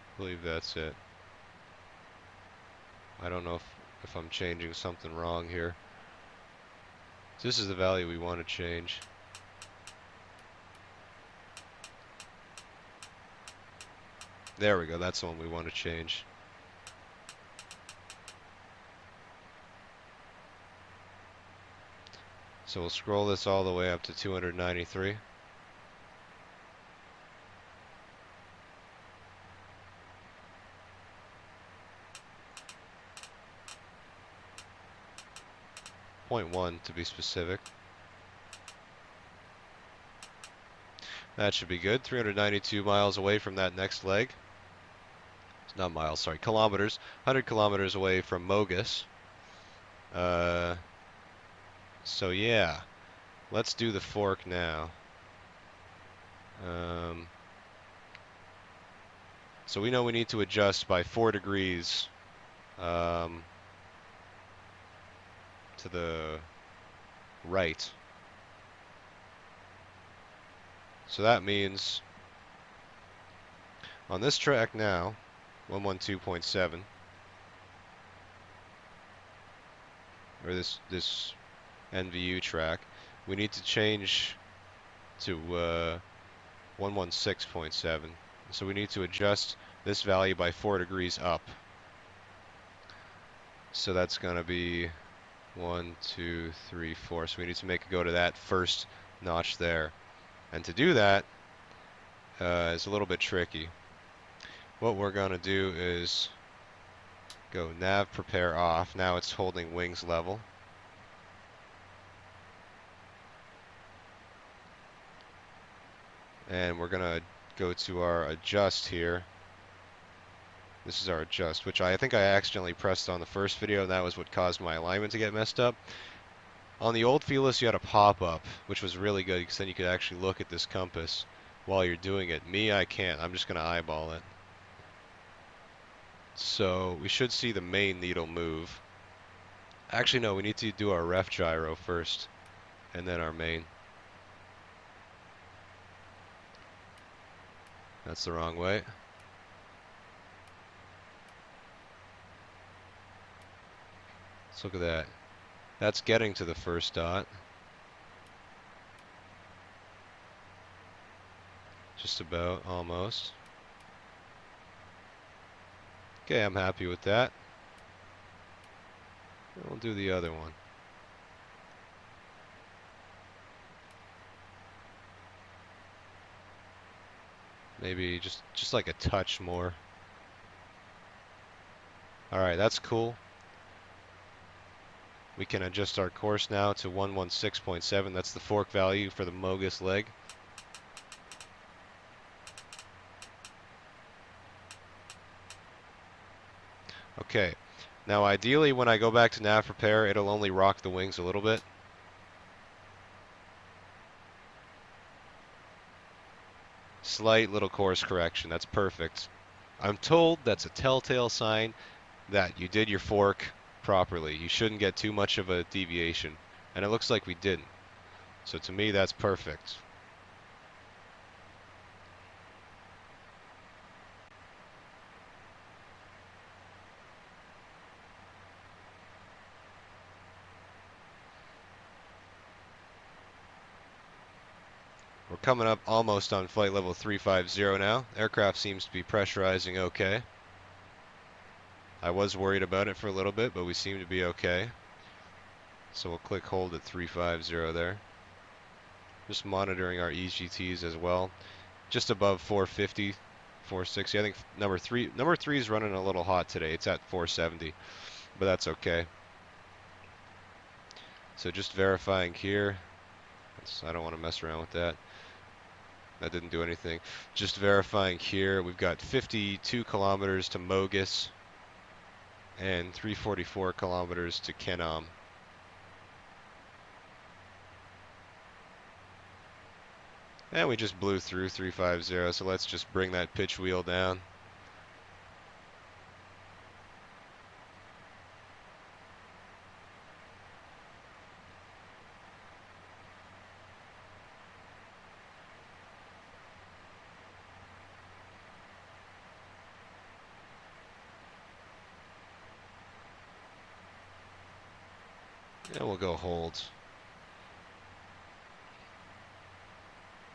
I believe that's it. I don't know if I'm changing something wrong here. So this is the value we want to change. There we go, that's the one we want to change. So we'll scroll this all the way up to 293. Point 1 to be specific. That should be good. 392 miles away from that next leg. It's not miles, sorry, kilometers. 100 kilometers away from Mogus. So yeah, let's do the fork now. So we know we need to adjust by 4 degrees to the right. So that means on this track now, 112.7, or this NVU track, we need to change to 116.7. So we need to adjust this value by 4 degrees up. So that's going to be 1, 2, 3, 4. So we need to make it go to that first notch there. And to do that is a little bit tricky. What we're going to do is go nav prepare off. Now it's holding wings level. And we're going to go to our adjust here. This is our adjust, which I think I accidentally pressed on the first video, and that was what caused my alignment to get messed up. On the old Felis, you had a pop-up, which was really good, because then you could actually look at this compass while you're doing it. Me, I can't. I'm just going to eyeball it. So we should see the main needle move. Actually, no, we need to do our ref gyro first, and then our main. That's the wrong way. Let's look at that. That's getting to the first dot. Just about, almost. Okay, I'm happy with that. We'll do the other one. Maybe just like a touch more. Alright, that's cool. We can adjust our course now to 116.7. That's the fork value for the Mogus leg. Okay. Now ideally when I go back to nav prepare, it'll only rock the wings a little bit. Slight little course correction. That's perfect. I'm told that's a telltale sign that you did your fork properly. You shouldn't get too much of a deviation. And it looks like we didn't. So to me, that's perfect. We're coming up almost on flight level 350 now. Aircraft seems to be pressurizing okay. I was worried about it for a little bit, but we seem to be okay. So we'll click hold at 350 there. Just monitoring our EGTs as well. Just above 450, 460. I think number three is running a little hot today. It's at 470, but that's okay. So just verifying here. I don't want to mess around with that. That didn't do anything. Just verifying here. We've got 52 kilometers to Mogus and 344 kilometers to Kenam. And we just blew through 350, so let's just bring that pitch wheel down. And we'll go hold.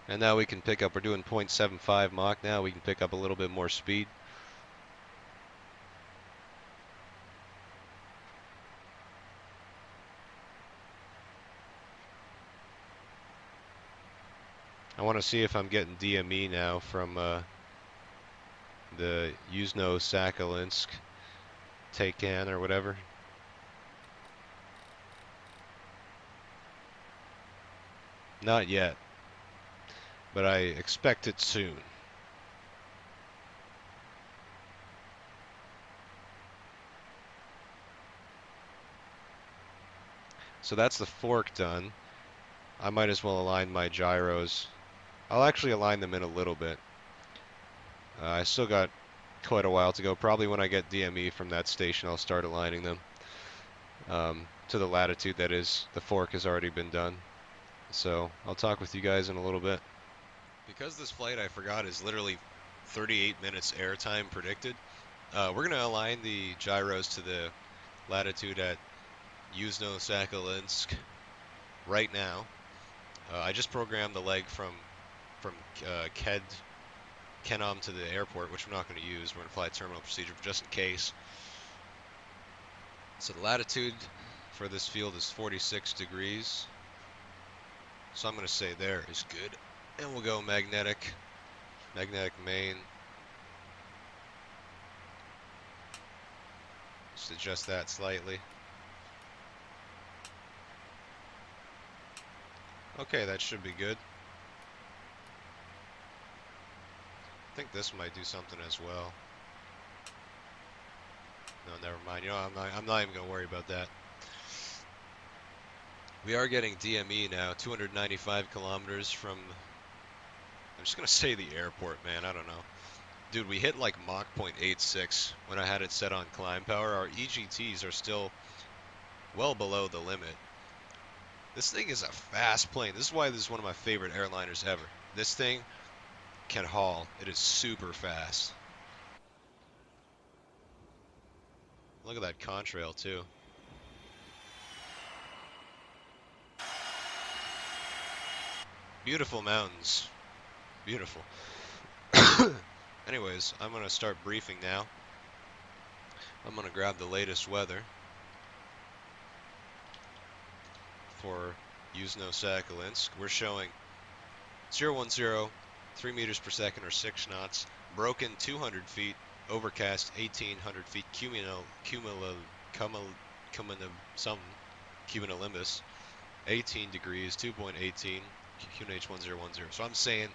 And now we can pick up, we're doing 0.75 Mach now, we can pick up a little bit more speed. I want to see if I'm getting DME now from the Yuzhno-Sakhalinsk Takan or whatever. Not yet, but I expect it soon. So that's the fork done. I might as well align my gyros. I'll actually align them in a little bit. I still got quite a while to go. Probably when I get DME from that station, I'll start aligning them to the latitude that is. The fork has already been done. So I'll talk with you guys in a little bit. Because this flight, I forgot, is literally 38 minutes airtime predicted, we're going to align the gyros to the latitude at Yuzhno-Sakhalinsk right now. I just programmed the leg from Kenom to the airport, which we're not going to use. We're going to fly terminal procedure just in case. So the latitude for this field is 46 degrees. So I'm going to say there is good. And we'll go magnetic main. Just adjust that slightly. Okay, that should be good. I think this might do something as well. No, never mind. You know, I'm not even going to worry about that. We are getting DME now, 295 kilometers from, I'm just going to say the airport, man. I don't know. Dude, we hit like Mach 0.86 when I had it set on climb power. Our EGTs are still well below the limit. This thing is a fast plane. This is why this is one of my favorite airliners ever. This thing can haul. It is super fast. Look at that contrail too. Beautiful mountains. Beautiful. Anyways, I'm going to start briefing now. I'm going to grab the latest weather for Yuzhno-Sakhalinsk. We're showing 010, 3 meters per second or 6 knots, broken 200 feet, overcast 1800 feet, cumulonimbus 18 degrees, 2.18, QNH 1010. So I'm saying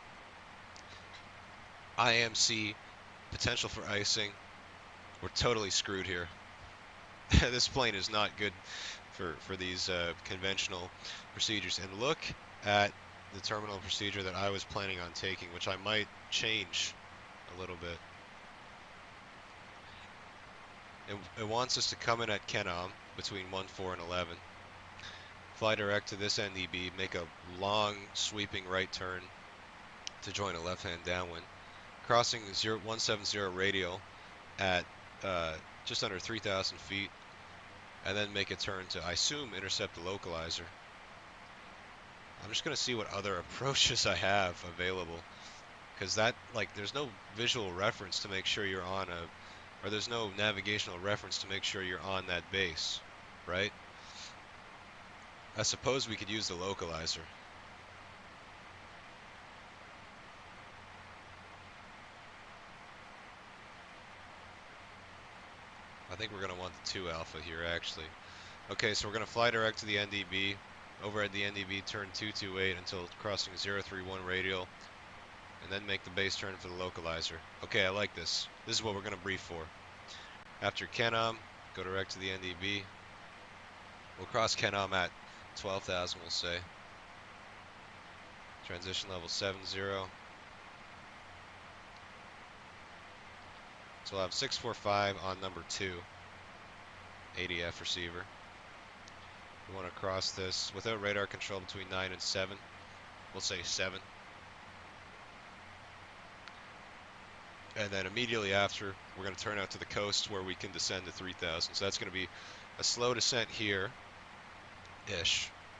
IMC, potential for icing. We're totally screwed here. This plane is not good for these conventional procedures. And look at the terminal procedure that I was planning on taking, which I might change a little bit. It wants us to come in at Kenom between 14 and 11, fly direct to this NDB, make a long sweeping right turn to join a left-hand downwind, crossing 170 radial at just under 3,000 feet, and then make a turn to, I assume, intercept the localizer. I'm just going to see what other approaches I have available, because that, like, there's no visual reference to make sure you're on or there's no navigational reference to make sure you're on that base, right? I suppose we could use the localizer. I think we're going to want the 2 alpha here, actually. Okay, so we're going to fly direct to the NDB. Over at the NDB, turn 228 until crossing 031 radial, and then make the base turn for the localizer. Okay, I like this. This is what we're going to brief for. After Kenom, go direct to the NDB. We'll cross Kenom at 12,000, we'll say. Transition level 70. So we'll have 645 on number 2, ADF receiver. We want to cross this without radar control between 9 and 7. We'll say 7. And then immediately after, we're going to turn out to the coast where we can descend to 3,000. So that's going to be a slow descent here-ish,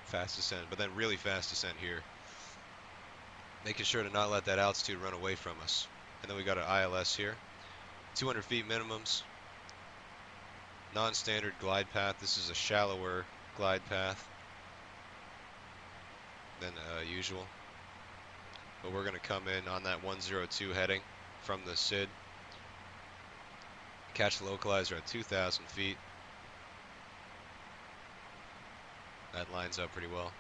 fast descent, but then really fast descent here. Making sure to not let that altitude run away from us. And then we got an ILS here. 200 feet minimums. Non-standard glide path. This is a shallower glide path than usual. But we're going to come in on that 102 heading from the SID. Catch the localizer at 2,000 feet. That lines up pretty well.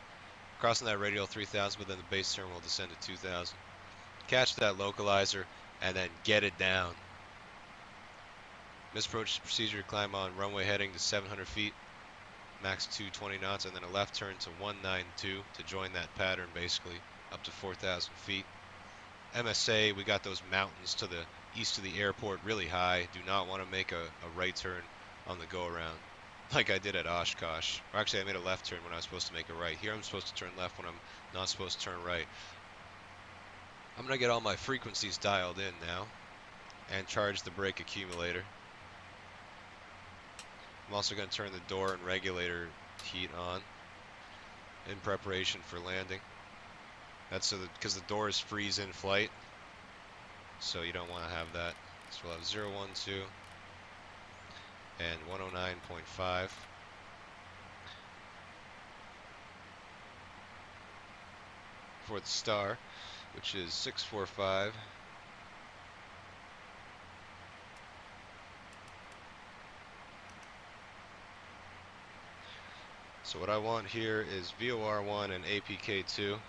Crossing that radial 3,000, but then the base turn will descend to 2,000. Catch that localizer and then get it down. Misapproach procedure, climb on runway heading to 700 feet, max 220 knots, and then a left turn to 192 to join that pattern basically up to 4,000 feet. MSA, we got those mountains to the east of the airport really high. Do not want to make a right turn on the go around like I did at Oshkosh. Or actually I made a left turn when I was supposed to make a right. Here I'm supposed to turn left when I'm not supposed to turn right. I'm going to get all my frequencies dialed in now and charge the brake accumulator. I'm also going to turn the door and regulator heat on in preparation for landing. That's so because the doors freeze in flight, so you don't want to have that. So we'll have 012 and 109.5 for the star, which is 645. So what I want here is VOR1 and APK2.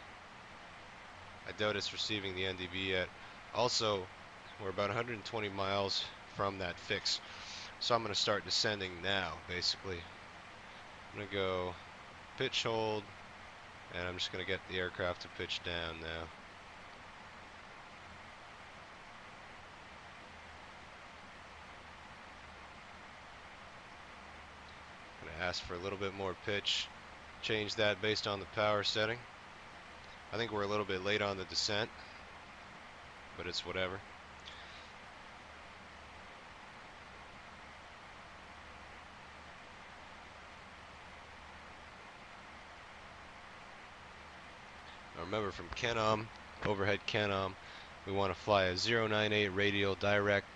I doubt it's receiving the NDB yet. Also, we're about 120 miles from that fix. So I'm going to start descending now, basically. I'm going to go pitch hold, and I'm just going to get the aircraft to pitch down now. I'm going to ask for a little bit more pitch. Change that based on the power setting. I think we're a little bit late on the descent, but it's whatever. Now remember, from Kenom, overhead Kenom, we want to fly a 098 radial direct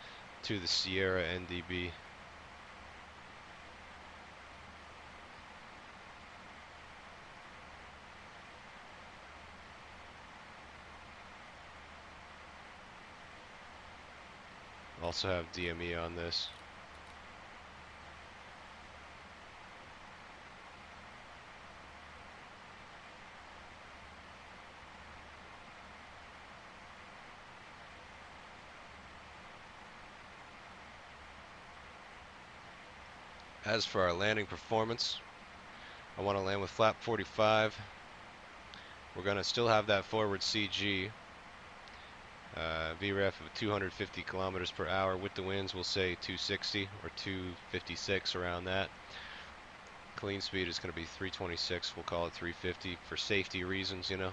to the Sierra NDB. Also have DME on this. As for our landing performance, I want to land with flap 45. We're going to still have that forward CG. VREF of 250 kilometers per hour. With the winds, we'll say 260 or 256, around that. Clean speed is going to be 326. We'll call it 350 for safety reasons, you know.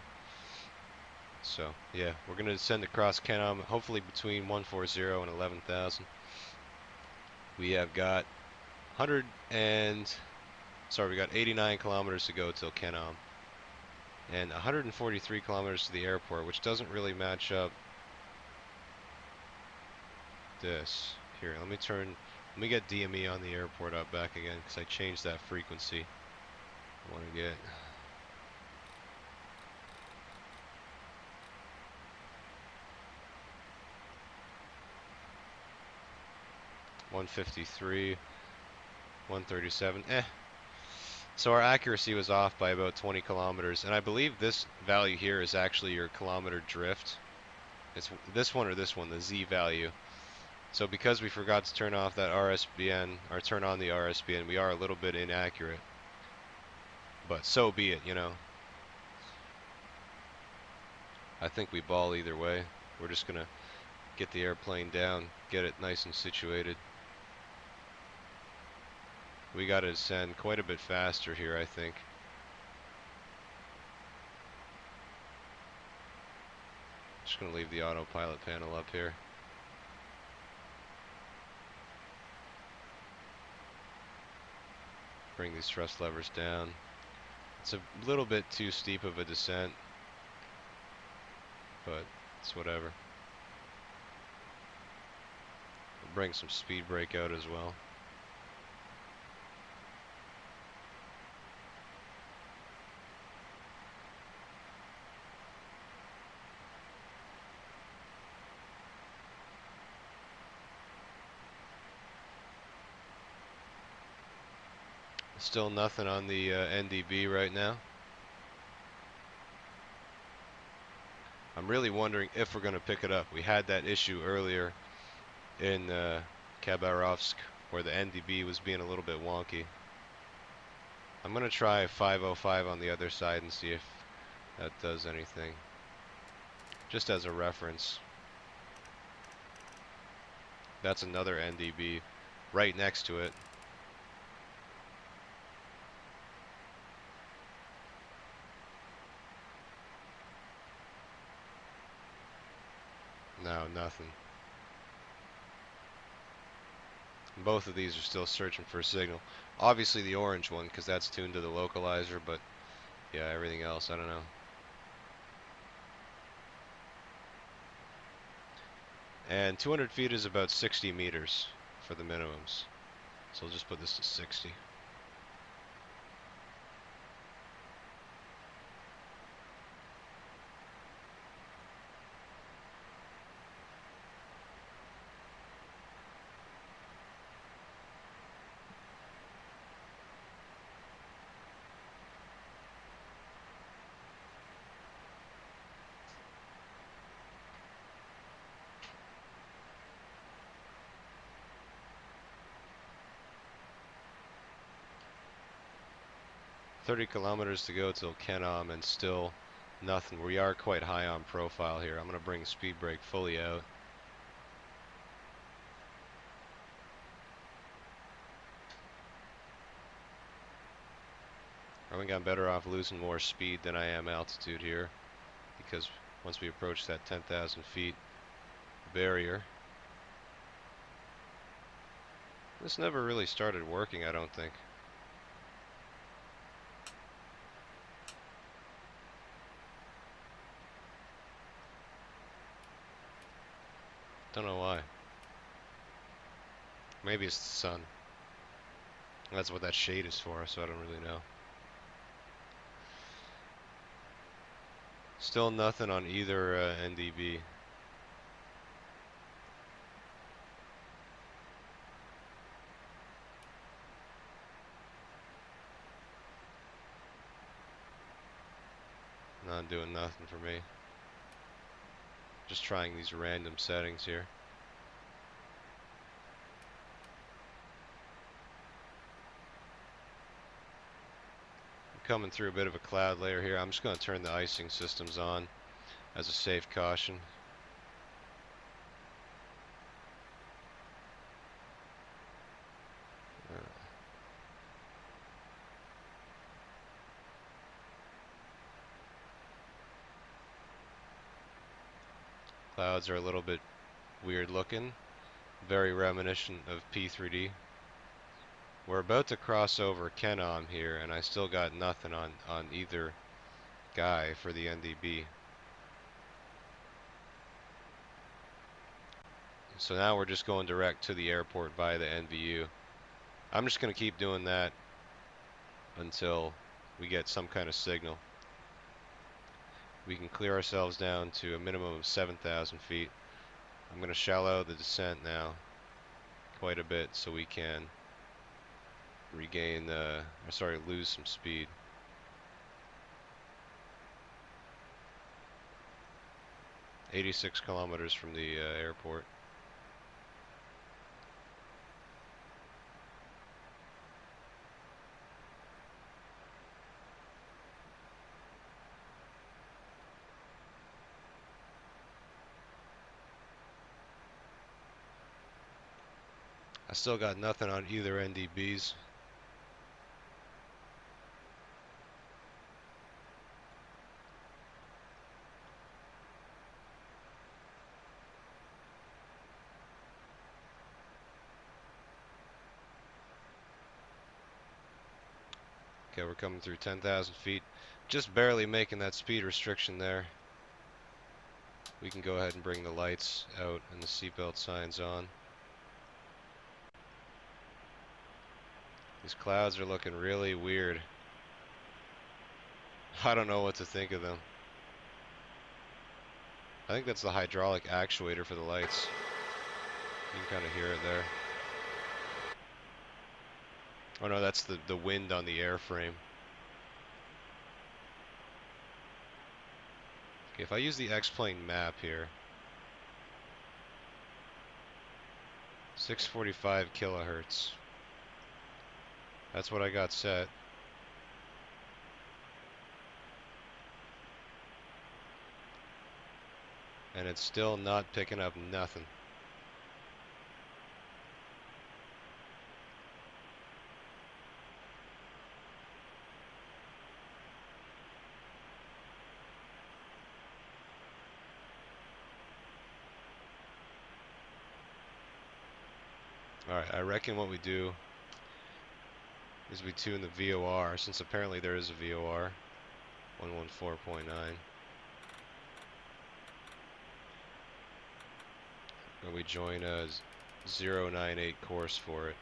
So, yeah, we're going to descend across Kenom, hopefully between 140 and 11,000. We have got we got 89 kilometers to go till Kenom, and 143 kilometers to the airport, which doesn't really match up this. Here, let me get DME on the airport up back again, because I changed that frequency. I want to get 153, 137. So our accuracy was off by about 20 kilometers, and I believe this value here is actually your kilometer drift. It's this one or this one, the Z value. So because we forgot to turn off that RSBN, or turn on the RSBN, we are a little bit inaccurate. But so be it, you know. I think we ball either way. We're just going to get the airplane down, get it nice and situated. We got to descend quite a bit faster here, I think. Just going to leave the autopilot panel up here. Bring these thrust levers down. It's a little bit too steep of a descent, but it's whatever. We'll bring some speed brake out as well. Still nothing on the NDB right now. I'm really wondering if we're going to pick it up. We had that issue earlier in Khabarovsk where the NDB was being a little bit wonky. I'm going to try 505 on the other side and see if that does anything. Just as a reference. That's another NDB right next to it. No, nothing. Both of these are still searching for a signal. Obviously the orange one, because that's tuned to the localizer, but yeah, everything else, I don't know. And 200 feet is about 60 meters for the minimums. So I'll just put this to 60. Thirty kilometers to go till Kenom and still nothing. We are quite high on profile here. I'm going to bring speed brake fully out. I think I'm better off losing more speed than I am altitude here, because once we approach that 10,000 feet barrier, this never really started working, I don't think. Don't know why. Maybe it's the sun. That's what that shade is for, so I don't really know. Still nothing on either NDB. Not doing nothing for me. Just trying these random settings here. I'm coming through a bit of a cloud layer here. I'm just going to turn the icing systems on as a safe caution. Clouds are a little bit weird looking, very reminiscent of P3D. We're about to cross over Kenom here, and I still got nothing on either guy for the NDB. So now we're just going direct to the airport via the NVU. I'm just going to keep doing that until we get some kind of signal. We can clear ourselves down to a minimum of 7,000 feet. I'm going to shallow the descent now quite a bit so we can regain, lose some speed. 86 kilometers from the airport. I still got nothing on either NDBs. Okay, we're coming through 10,000 feet. Just barely making that speed restriction there. We can go ahead and bring the lights out and the seatbelt signs on. These clouds are looking really weird. I don't know what to think of them. I think that's the hydraulic actuator for the lights. You can kind of hear it there. Oh no, that's the wind on the airframe. Okay, if I use the X-plane map here, 645 kilohertz. That's what I got set. And it's still not picking up nothing. Alright, I reckon what we do is we tune the VOR, since apparently there is a VOR, 114.9. And we join a 098 course for it.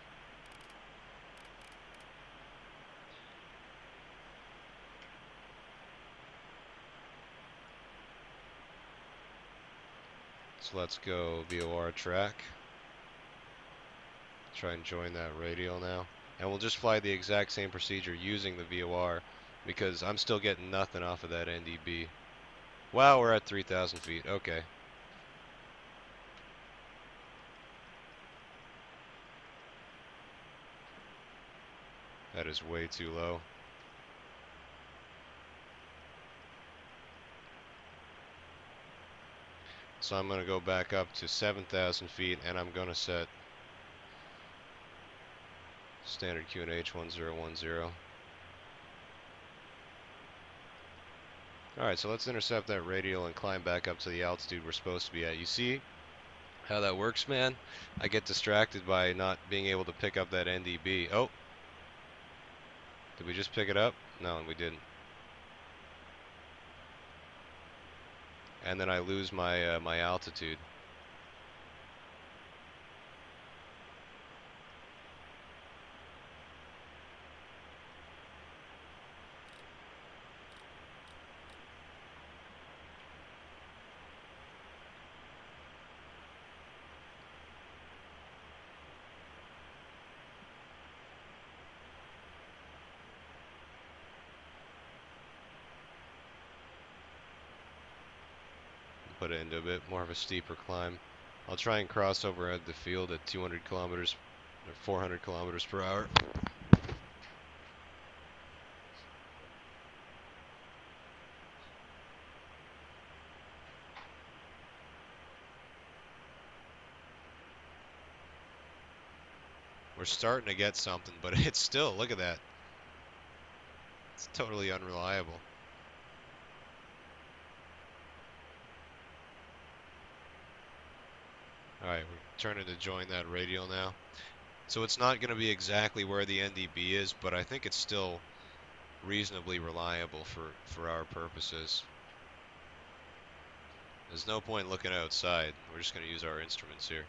So let's go VOR track. Try and join that radial now. And we'll just fly the exact same procedure using the VOR because I'm still getting nothing off of that NDB. Wow, we're at 3,000 feet. Okay. That is way too low. So I'm going to go back up to 7,000 feet and I'm going to set standard QNH 1010. Alright, so let's intercept that radial and climb back up to the altitude we're supposed to be at. You see how that works, man? I get distracted by not being able to pick up that NDB. Oh! Did we just pick it up? No, we didn't. And then I lose my my altitude. Put it into a bit more of a steeper climb. I'll try and cross over at the field at 200 kilometers or 400 kilometers per hour. We're starting to get something, but it's still, look at that. It's totally unreliable. Alright, we're turning to join that radial now. So it's not going to be exactly where the NDB is, but I think it's still reasonably reliable for our purposes. There's no point looking outside. We're just going to use our instruments here.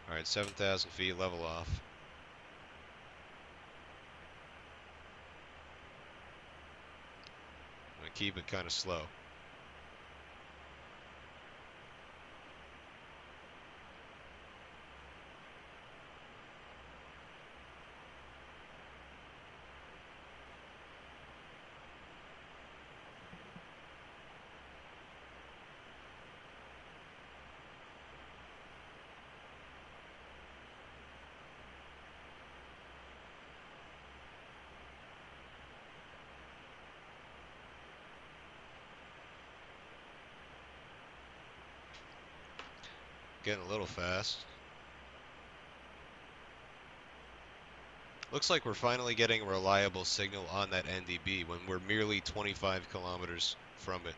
Alright, 7,000 feet, level off. I'm going to keep it kind of slow. Getting a little fast. Looks like we're finally getting a reliable signal on that NDB when we're merely 25 kilometers from it.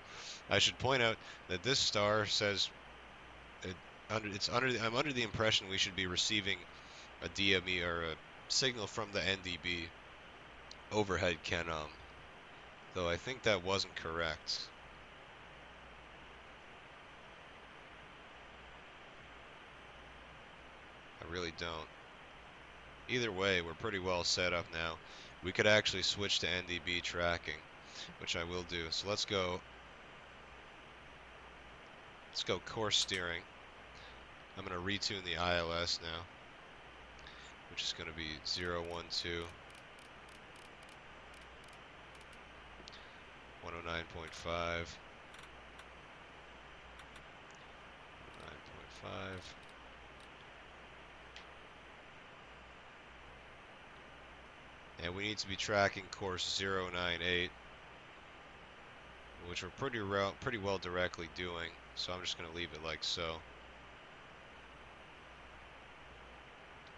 I should point out that this star says I'm under the impression we should be receiving a DME or a signal from the NDB overhead Canom, though I think that wasn't correct. I really don't. Either way, we're pretty well set up now. We could actually switch to NDB tracking, which I will do. So let's go course steering. I'm going to retune the ILS now, which is going to be 012, 109.5, 9.5. And we need to be tracking course 098, which we're pretty well directly doing. So I'm just going to leave it like so.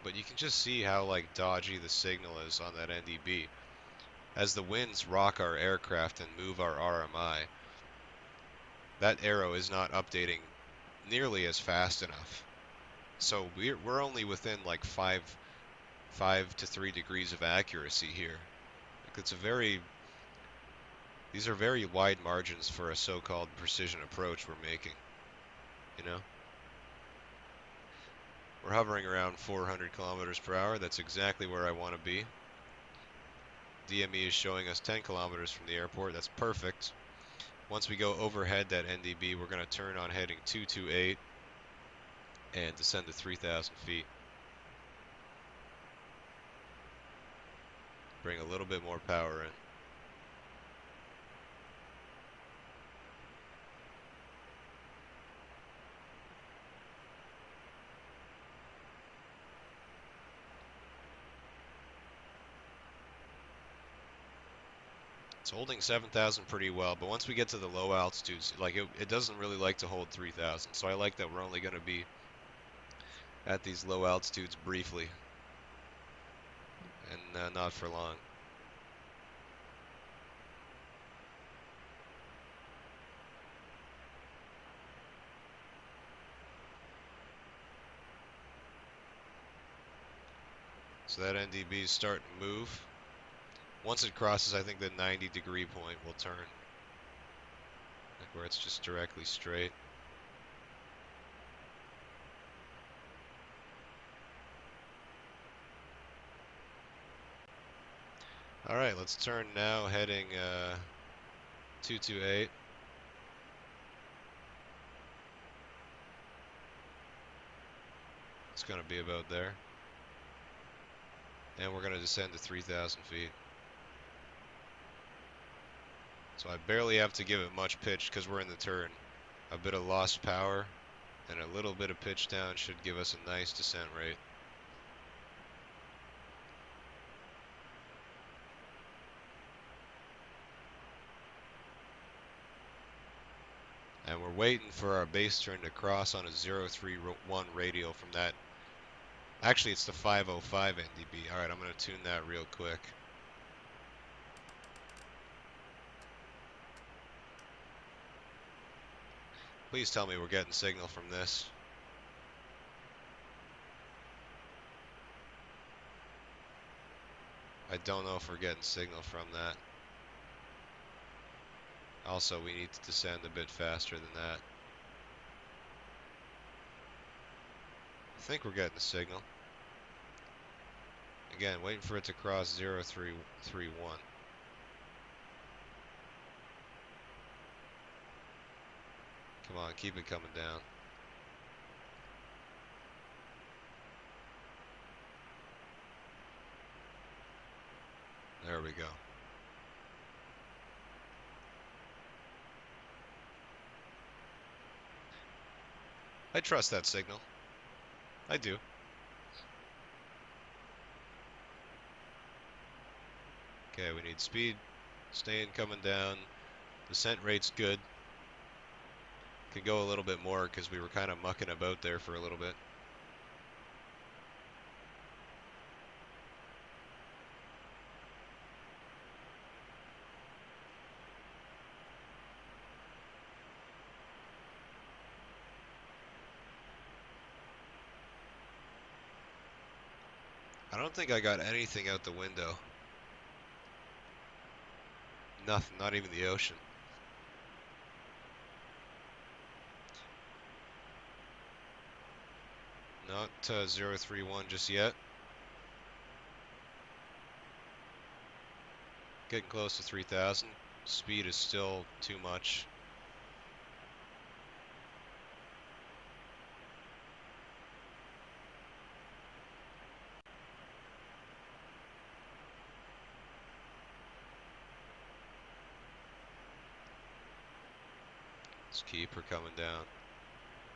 But you can just see how like dodgy the signal is on that NDB. As the winds rock our aircraft and move our RMI, that arrow is not updating nearly as fast enough So we're only within like 5 to 3 degrees of accuracy here. Like it's a very these are very wide margins for a so-called precision approach we're making, you know? We're hovering around 400 kilometers per hour. That's exactly where I want to be. DME is showing us 10 kilometers from the airport. That's perfect. Once we go overhead that NDB, we're going to turn on heading 228 and descend to 3,000 feet. Bring a little bit more power in. It's holding 7,000 pretty well, but once we get to the low altitudes, like it doesn't really like to hold 3,000. So I like that we're only going to be at these low altitudes briefly and not for long. So that NDB is starting to move. Once it crosses, I think the 90-degree point will turn, like where it's just directly straight. All right, let's turn now, heading 228. It's going to be about there. And we're going to descend to 3,000 feet. So I barely have to give it much pitch because we're in the turn. A bit of lost power and a little bit of pitch down should give us a nice descent rate. And we're waiting for our base turn to cross on a 031 radial from that. Actually, it's the 505 NDB. All right, I'm going to tune that real quick. Please tell me we're getting signal from this. I don't know if we're getting signal from that. Also, we need to descend a bit faster than that. I think we're getting a signal. Again, waiting for it to cross 0331. Come on, keep it coming down. There we go. I trust that signal. I do. Okay, we need speed. Staying coming down. Descent rate's good. Could go a little bit more because we were kind of mucking about there for a little bit. I don't think I got anything out the window. Nothing, not even the ocean. Not 031 just yet. Getting close to 3,000. Speed is still too much. Let's keep her coming down.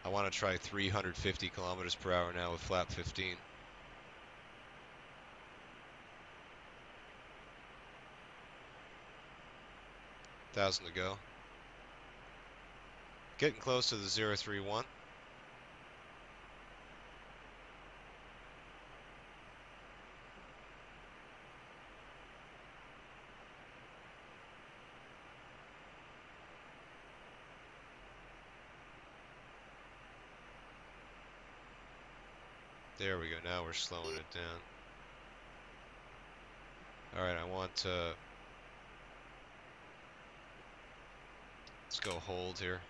I want to try 350 kilometers per hour now with flap 15. 1,000 to go. Getting close to the 031. There we go. Now we're slowing it down. All right, I want to. Let's go hold here.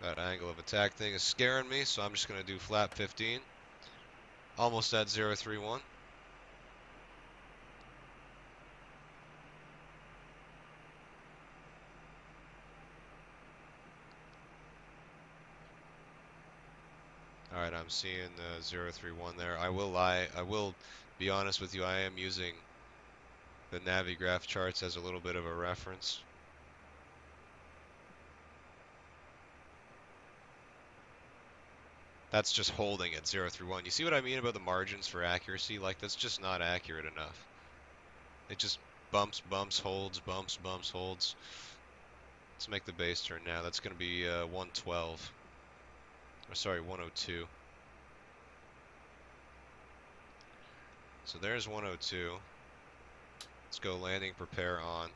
That angle of attack thing is scaring me, so I'm just going to do flap 15. Almost at 031. Alright, I'm seeing 031 there. I will lie. I will be honest with you. I am using the Navigraph charts as a little bit of a reference. That's just holding at 031. You see what I mean about the margins for accuracy? Like, that's just not accurate enough. It just bumps, bumps, holds, bumps, bumps, holds. Let's make the base turn now. That's going to be 112. Or sorry, 102. So there's 102. Let's go landing, prepare on.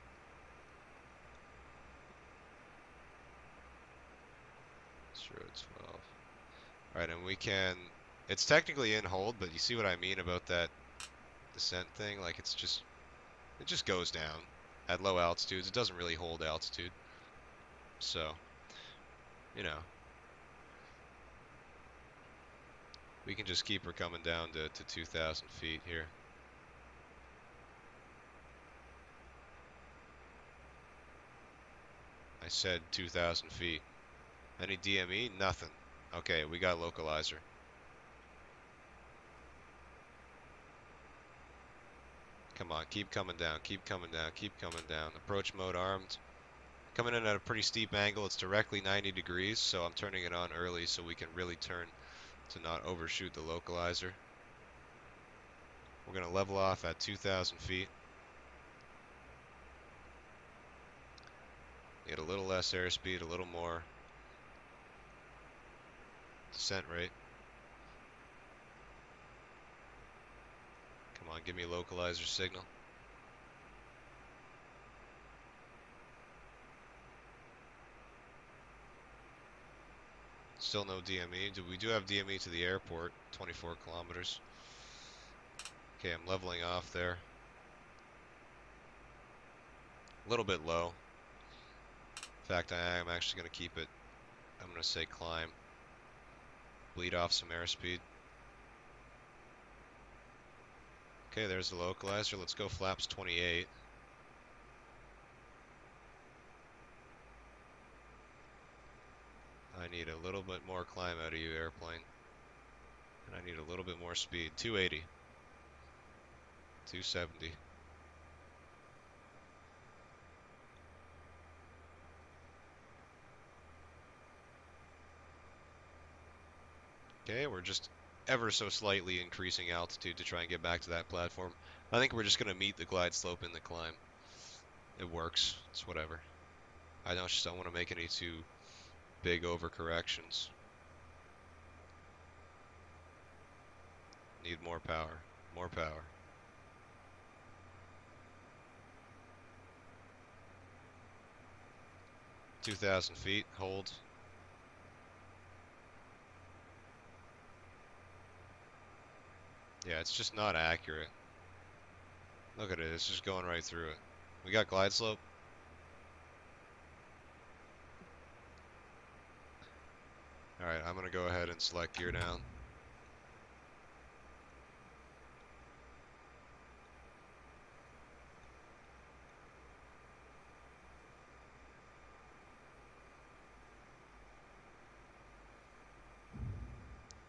012. Alright, and we can... It's technically in hold, but you see what I mean about that descent thing? Like, it's just... It just goes down at low altitudes. It doesn't really hold altitude. So, you know, we can just keep her coming down to 2,000 feet here. I said 2,000 feet. Any DME? Nothing. Okay, we got localizer. Come on, keep coming down, keep coming down, keep coming down. Approach mode armed. Coming in at a pretty steep angle. It's directly 90 degrees, so I'm turning it on early so we can really turn to not overshoot the localizer. We're going to level off at 2,000 feet. Get a little less airspeed, a little more descent rate. Come on, give me a localizer signal. Still no DME. We do have DME to the airport, 24 kilometers. Okay, I'm leveling off there. A little bit low. In fact, I am actually going to keep it, I'm going to say climb. Bleed off some airspeed. Okay, there's the localizer. Let's go flaps 28. I need a little bit more climb out of you, airplane. And I need a little bit more speed. 280. 270. Okay, we're just ever so slightly increasing altitude to try and get back to that platform. I think we're just going to meet the glide slope in the climb. It works. It's whatever. I just don't want to make any too big overcorrections. Need more power. More power. $2,000 feet. Hold. Yeah, it's just not accurate. Look at it. It's just going right through it. We got glide slope. Alright, I'm going to go ahead and select gear down.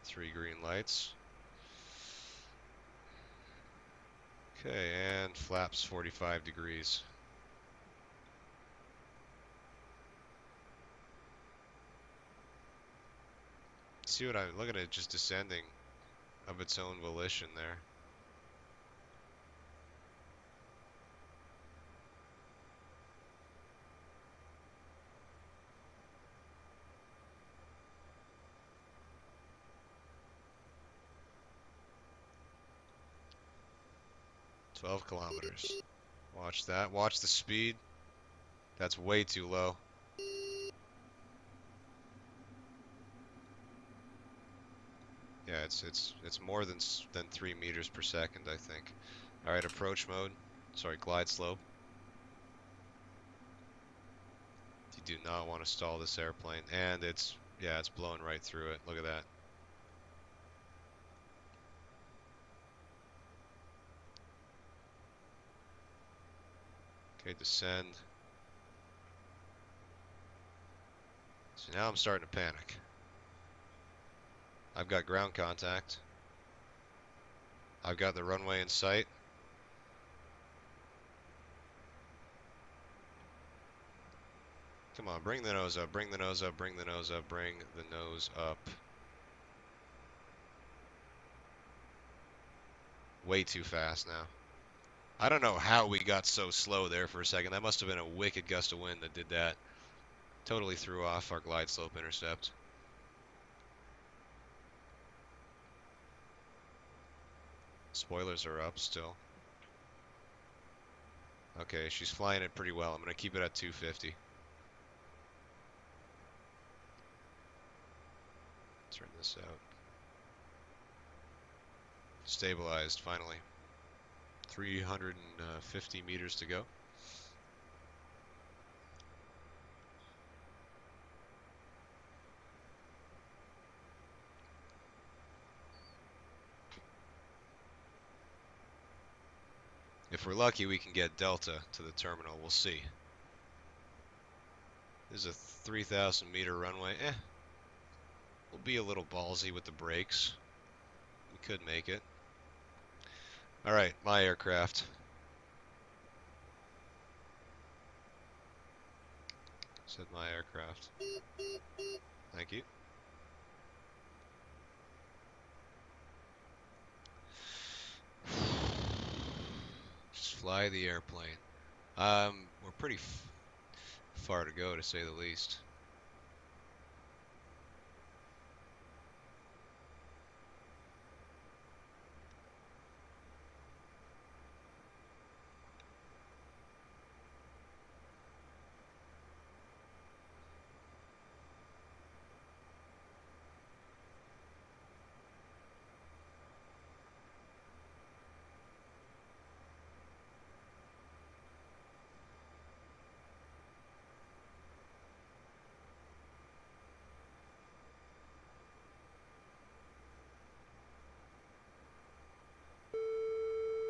Three green lights. Okay, and flaps 45 degrees. See what look at it just descending of its own volition there. $12 kilometers. Watch that. Watch the speed. That's way too low. Yeah, it's more than 3 meters per second, I think. All right, approach mode. Sorry, glide slope. You do not want to stall this airplane, and yeah, it's blowing right through it. Look at that. Okay, descend. So now I'm starting to panic. I've got ground contact. I've got the runway in sight. Come on, bring the nose up, bring the nose up, bring the nose up, bring the nose up. Way too fast now. I don't know how we got so slow there for a second. That must have been a wicked gust of wind that did that. Totally threw off our glide slope intercept. Spoilers are up still. Okay, she's flying it pretty well. I'm going to keep it at 250. Turn this out. Stabilized, finally. 350 meters to go. If we're lucky, we can get Delta to the terminal. We'll see. This is a 3,000 meter runway. We'll be a little ballsy with the brakes. We could make it. All right, my aircraft. Said my aircraft. Thank you. Just fly the airplane. We're pretty far to go, to say the least.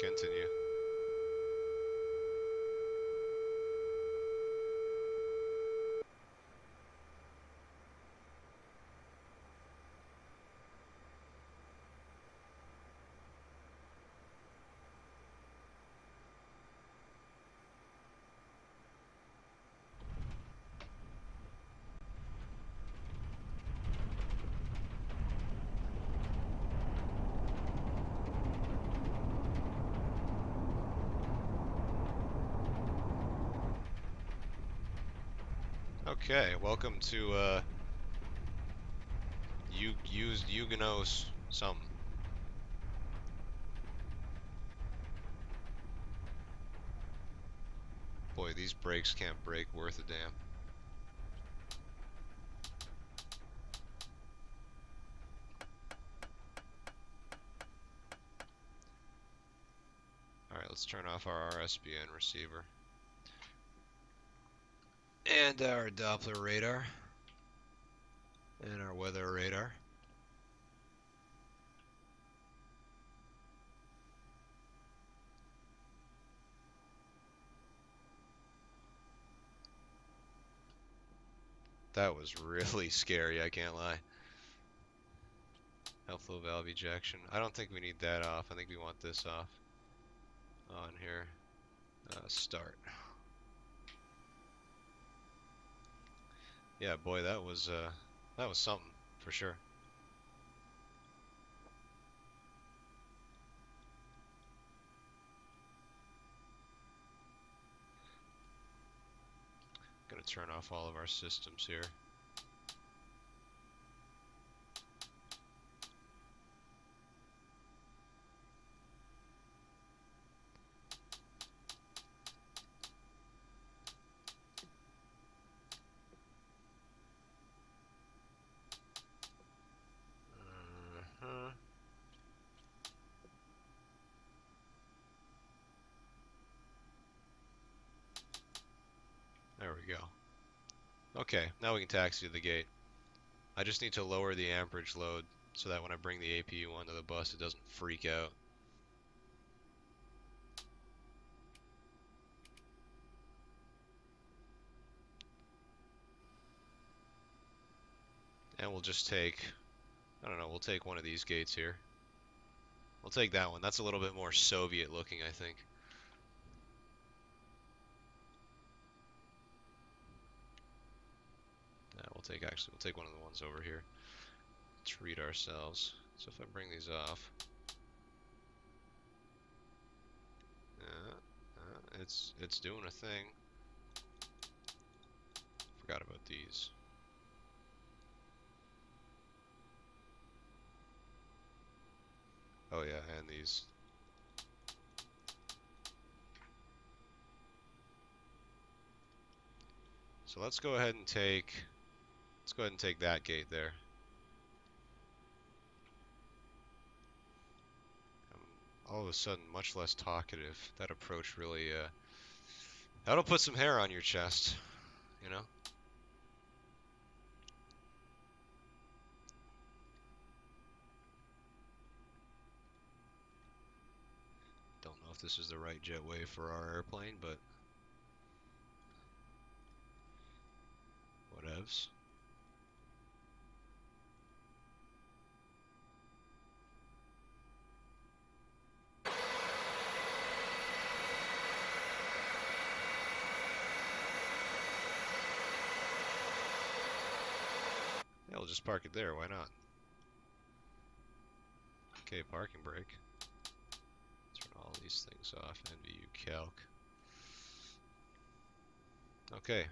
Continue. Okay, welcome to Yuzhno something. Boy, these brakes can't brake worth a damn. Alright, let's turn off our RSBN receiver. And our Doppler radar. And our weather radar. That was really scary, I can't lie. Outflow valve ejection. I don't think we need that off. I think we want this off. On here. Start. Yeah, boy, that was something for sure. Gonna turn off all of our systems here. There we go. Okay, now we can taxi to the gate. I just need to lower the amperage load so that when I bring the APU onto the bus, it doesn't freak out. And we'll just take, I don't know, we'll take one of these gates here. We'll take that one. That's a little bit more Soviet looking, I think. Yeah, we'll take one of the ones over here. Treat ourselves. So if I bring these off, it's doing a thing. Forgot about these. Oh yeah, and these. So let's go ahead and take that gate there. I'm all of a sudden much less talkative. That approach really that'll put some hair on your chest, you know? Don't know if this is the right jetway for our airplane, but whatevs. Yeah, we'll just park it there, why not? Okay, parking brake. Turn all these things off. NVU calc. Okay.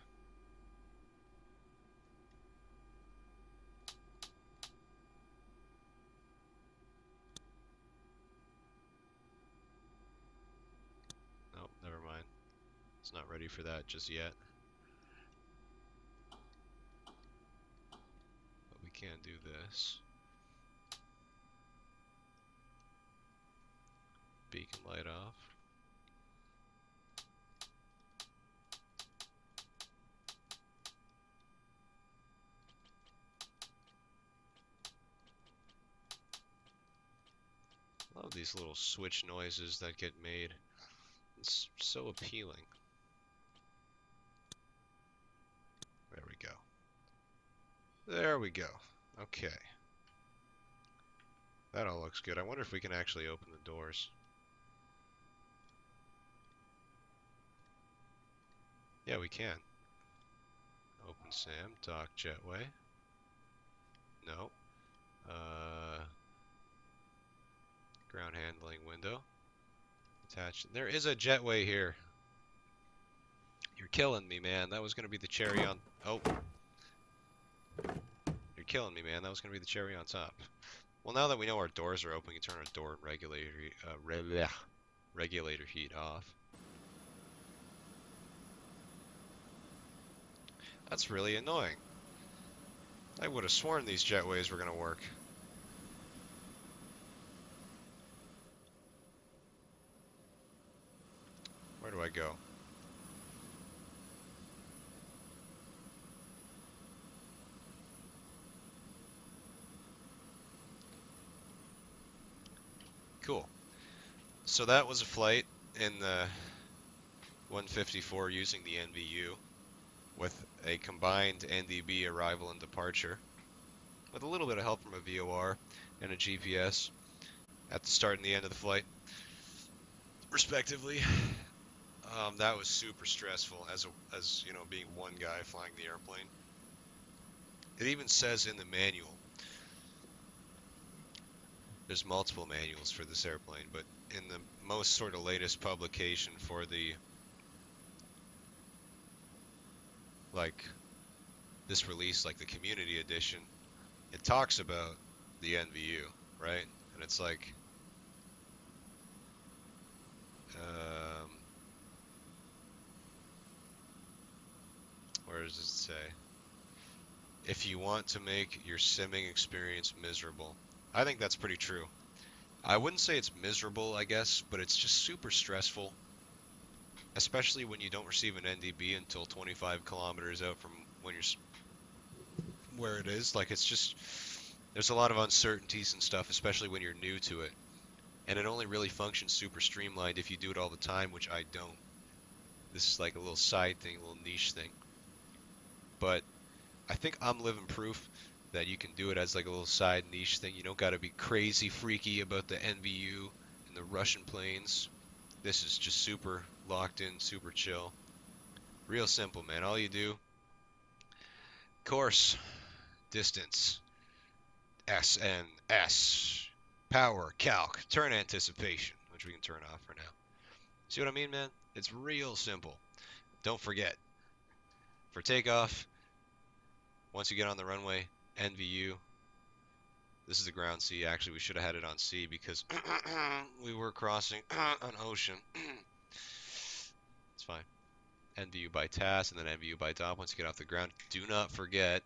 Nope, never mind. It's not ready for that just yet. But we can do this. Beacon light off. Love these little switch noises that get made. It's so appealing. There we go. There we go. Okay. That all looks good. I wonder if we can actually open the doors. Yeah, we can. Open SAM, dock jetway. No. Ground handling window. Attached. There is a jetway here. You're killing me, man. That was going to be the cherry on... Oh. You're killing me, man. That was going to be the cherry on top. Well, now that we know our doors are open, we can turn our door regulator heat off. That's really annoying. I would have sworn these jetways were going to work. Where do I go? Cool. So that was a flight in the 154 using the NVU with a combined NDB arrival and departure with a little bit of help from a VOR and a GPS at the start and the end of the flight, respectively. That was super stressful as you know, being one guy flying the airplane. It even says in the manual, there's multiple manuals for this airplane, but in the most sort of latest publication for the, like, this release, like the community edition, it talks about the NVU, right? And it's like, where does it say? If you want to make your simming experience miserable. I think that's pretty true. I wouldn't say it's miserable, I guess, but it's just super stressful. especially when you don't receive an NDB until 25 kilometers out from when you're where it is. Like it's just there's a lot of uncertainties and stuff, especially when you're new to it. And it only really functions super streamlined if you do it all the time, which I don't. This is like a little side thing, a little niche thing. But I think I'm living proof that you can do it as like a little side niche thing. You don't got to be crazy freaky about the NVU and the Russian planes. This is just super locked in, super chill. Real simple, man. All you do, course, distance, SNS, power, calc, turn anticipation, which we can turn off for now. See what I mean, man? It's real simple. Don't forget, for takeoff, once you get on the runway, NVU. This is the ground C. Actually, we should have had it on C because we were crossing an ocean. It's fine. NVU by TAS and then NVU by DOP once you get off the ground. Do not forget,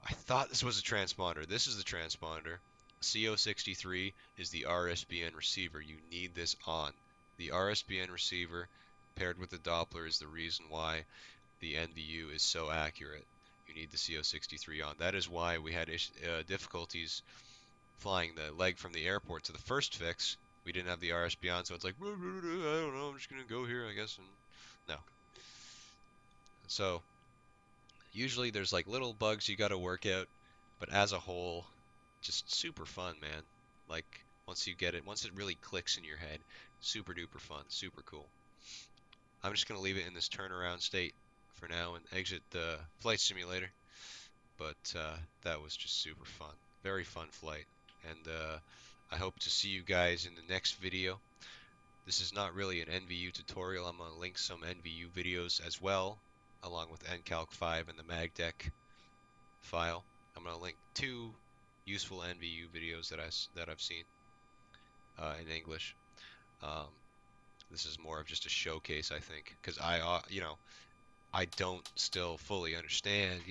I thought this was a transponder. This is the transponder. CO63 is the RSBN receiver. You need this on. The RSBN receiver paired with the Doppler is the reason why the NVU is so accurate. You need the CO63 on. That is why we had difficulties flying the leg from the airport to the first fix. We didn't have the RSB on, so it's like, I don't know, I'm just going to go here, I guess. And no. So usually there's like little bugs you got to work out, but as a whole, just super fun, man. Like once you get it, once it really clicks in your head, super duper fun, super cool. I'm just going to leave it in this turnaround state for now and exit the flight simulator. But that was just super fun. Very fun flight. And I hope to see you guys in the next video. This is not really an NVU tutorial. I'm going to link some NVU videos as well, along with NCalc 5 and the MagDeck file. I'm going to link two useful NVU videos that I've seen in English. Um, this is more of just a showcase, I think, because I don't still fully understand,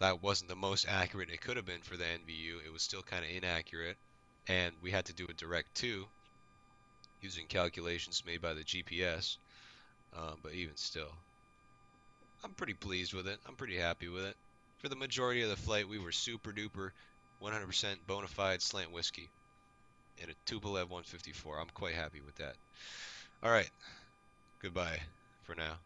that wasn't the most accurate it could have been for the NVU. It was still kind of inaccurate, and we had to do a direct to using calculations made by the GPS. But even still, I'm pretty pleased with it. I'm pretty happy with it. For the majority of the flight, we were super duper 100% bona fide slant whiskey in a Tupolev 154. I'm quite happy with that. All right, goodbye for now.